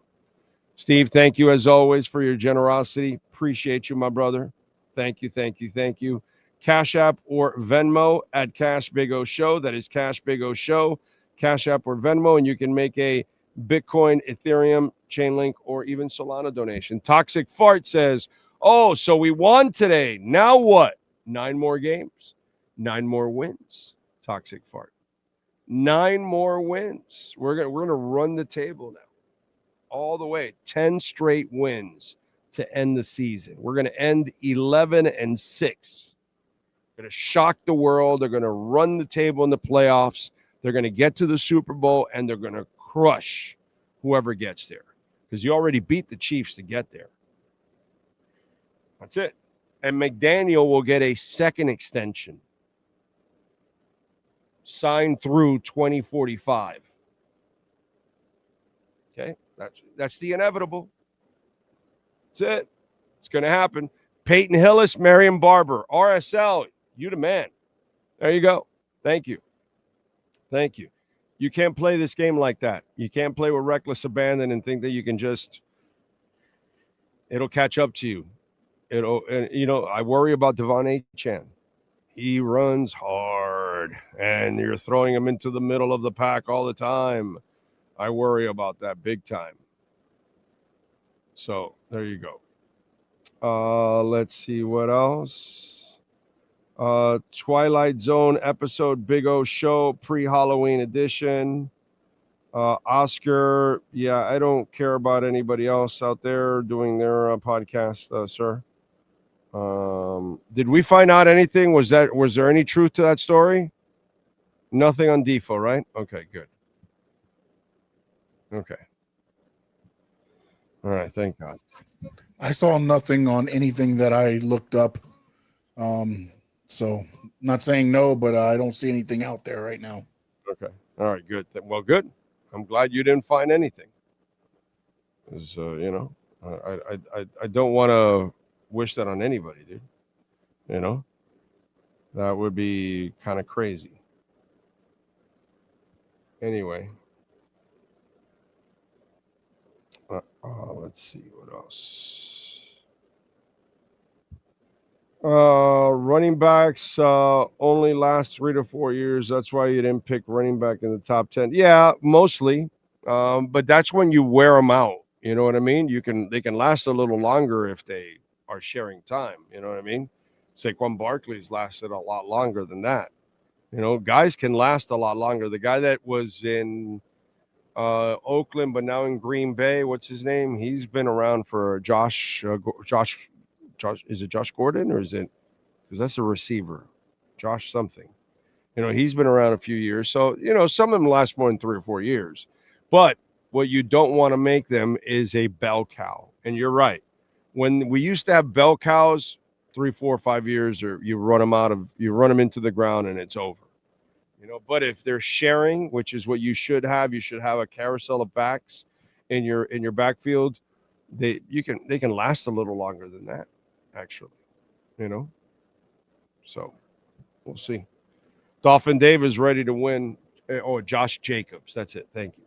M: Steve, thank you as always for your generosity. Appreciate you, my brother. Thank you, thank you, thank you. Cash App or Venmo at Cash Big O Show. That is Cash Big O Show. Cash App or Venmo, and you can make a Bitcoin, Ethereum, Chainlink, or even Solana donation. Toxic Fart says, so we won today. Now what? 9 more games. 9 more wins. Toxic Fart. 9 more wins. We're gonna run the table now, all the way. 10 straight wins to end the season. We're gonna end 11-6. Gonna shock the world. They're gonna run the table in the playoffs. They're gonna get to the Super Bowl and they're gonna crush whoever gets there, because you already beat the Chiefs to get there. That's it. And McDaniel will get a second extension. Signed through 2045. Okay, that's the inevitable. That's it. It's going to happen. Peyton Hillis, Marion Barber, RSL, you the man. There you go. Thank you. Thank you. You can't play this game like that. You can't play with reckless abandon and think that you can it'll catch up to you. I worry about Devon Achane. He runs hard, and you're throwing him into the middle of the pack all the time. I worry about that big time. So there you go. Let's see what else. Twilight Zone episode, Big O Show, pre-Halloween edition. Oscar, I don't care about anybody else out there doing their podcast, sir. Did we find out anything? Was there any truth to that story? Nothing on Defo, right? Okay, good. Okay. All right. Thank God.
N: I saw nothing on anything that I looked up. So not saying no, but I don't see anything out there right now.
M: Okay. All right. Good. Well, good. I'm glad you didn't find anything. Because, I don't want to wish that on anybody, dude. You know, that would be kind of crazy. Anyway. Let's see what else. Running backs only last 3 to 4 years. That's why you didn't pick running back in the top 10. Yeah, mostly. But that's when you wear them out. You know what I mean? They can last a little longer if they are sharing time. You know what I mean? Saquon Barkley's lasted a lot longer than that. You know, guys can last a lot longer. The guy that was in Oakland, but now in Green Bay, what's his name? He's been around for Josh. Is it Josh Gordon or is it? Because that's a receiver, Josh something. You know, he's been around a few years. So, you know, some of them last more than 3 or 4 years. But what you don't want to make them is a bell cow. And you're right. When we used to have bell cows, 3, 4, 5 years, or you run them into the ground and it's over. You know, but if they're sharing, which is what you should have a carousel of backs in your backfield. They can last a little longer than that, actually. You know, so we'll see. Dolphin Dave is ready to win. Oh, Josh Jacobs. That's it. Thank you.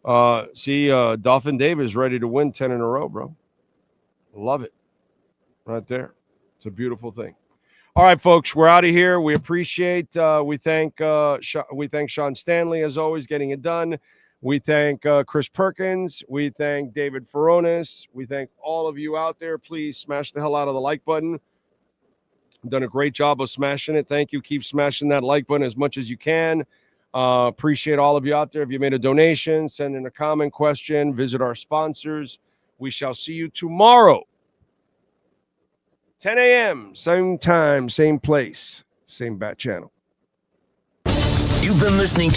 M: Dolphin Dave is ready to win 10 in a row, bro. Love it. Right there. It's a beautiful thing. All right, folks, we're out of here. We appreciate, we thank Sean Stanley, as always, getting it done. We thank Chris Perkins. We thank David Furones. We thank all of you out there. Please smash the hell out of the like button. Done a great job of smashing it. Thank you. Keep smashing that like button as much as you can. Appreciate all of you out there. If you made a donation, send in a comment, question, visit our sponsors. We shall see you tomorrow. 10 a.m., same time, same place, same bat channel.
C: You've been listening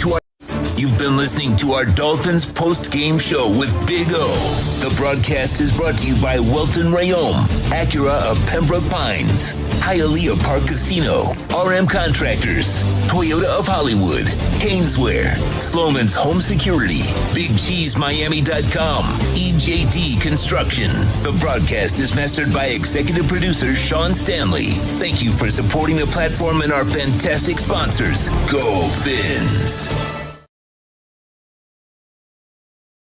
C: to our Dolphins post-game show with Big O. The broadcast is brought to you by Welton Rayom, Acura of Pembroke Pines, Hialeah Park Casino, RM Contractors, Toyota of Hollywood, Haineswear, Sloman's Home Security, BigCheeseMiami.com, EJD Construction. The broadcast is mastered by executive producer Sean Stanley. Thank you for supporting the platform and our fantastic sponsors. Go Fins!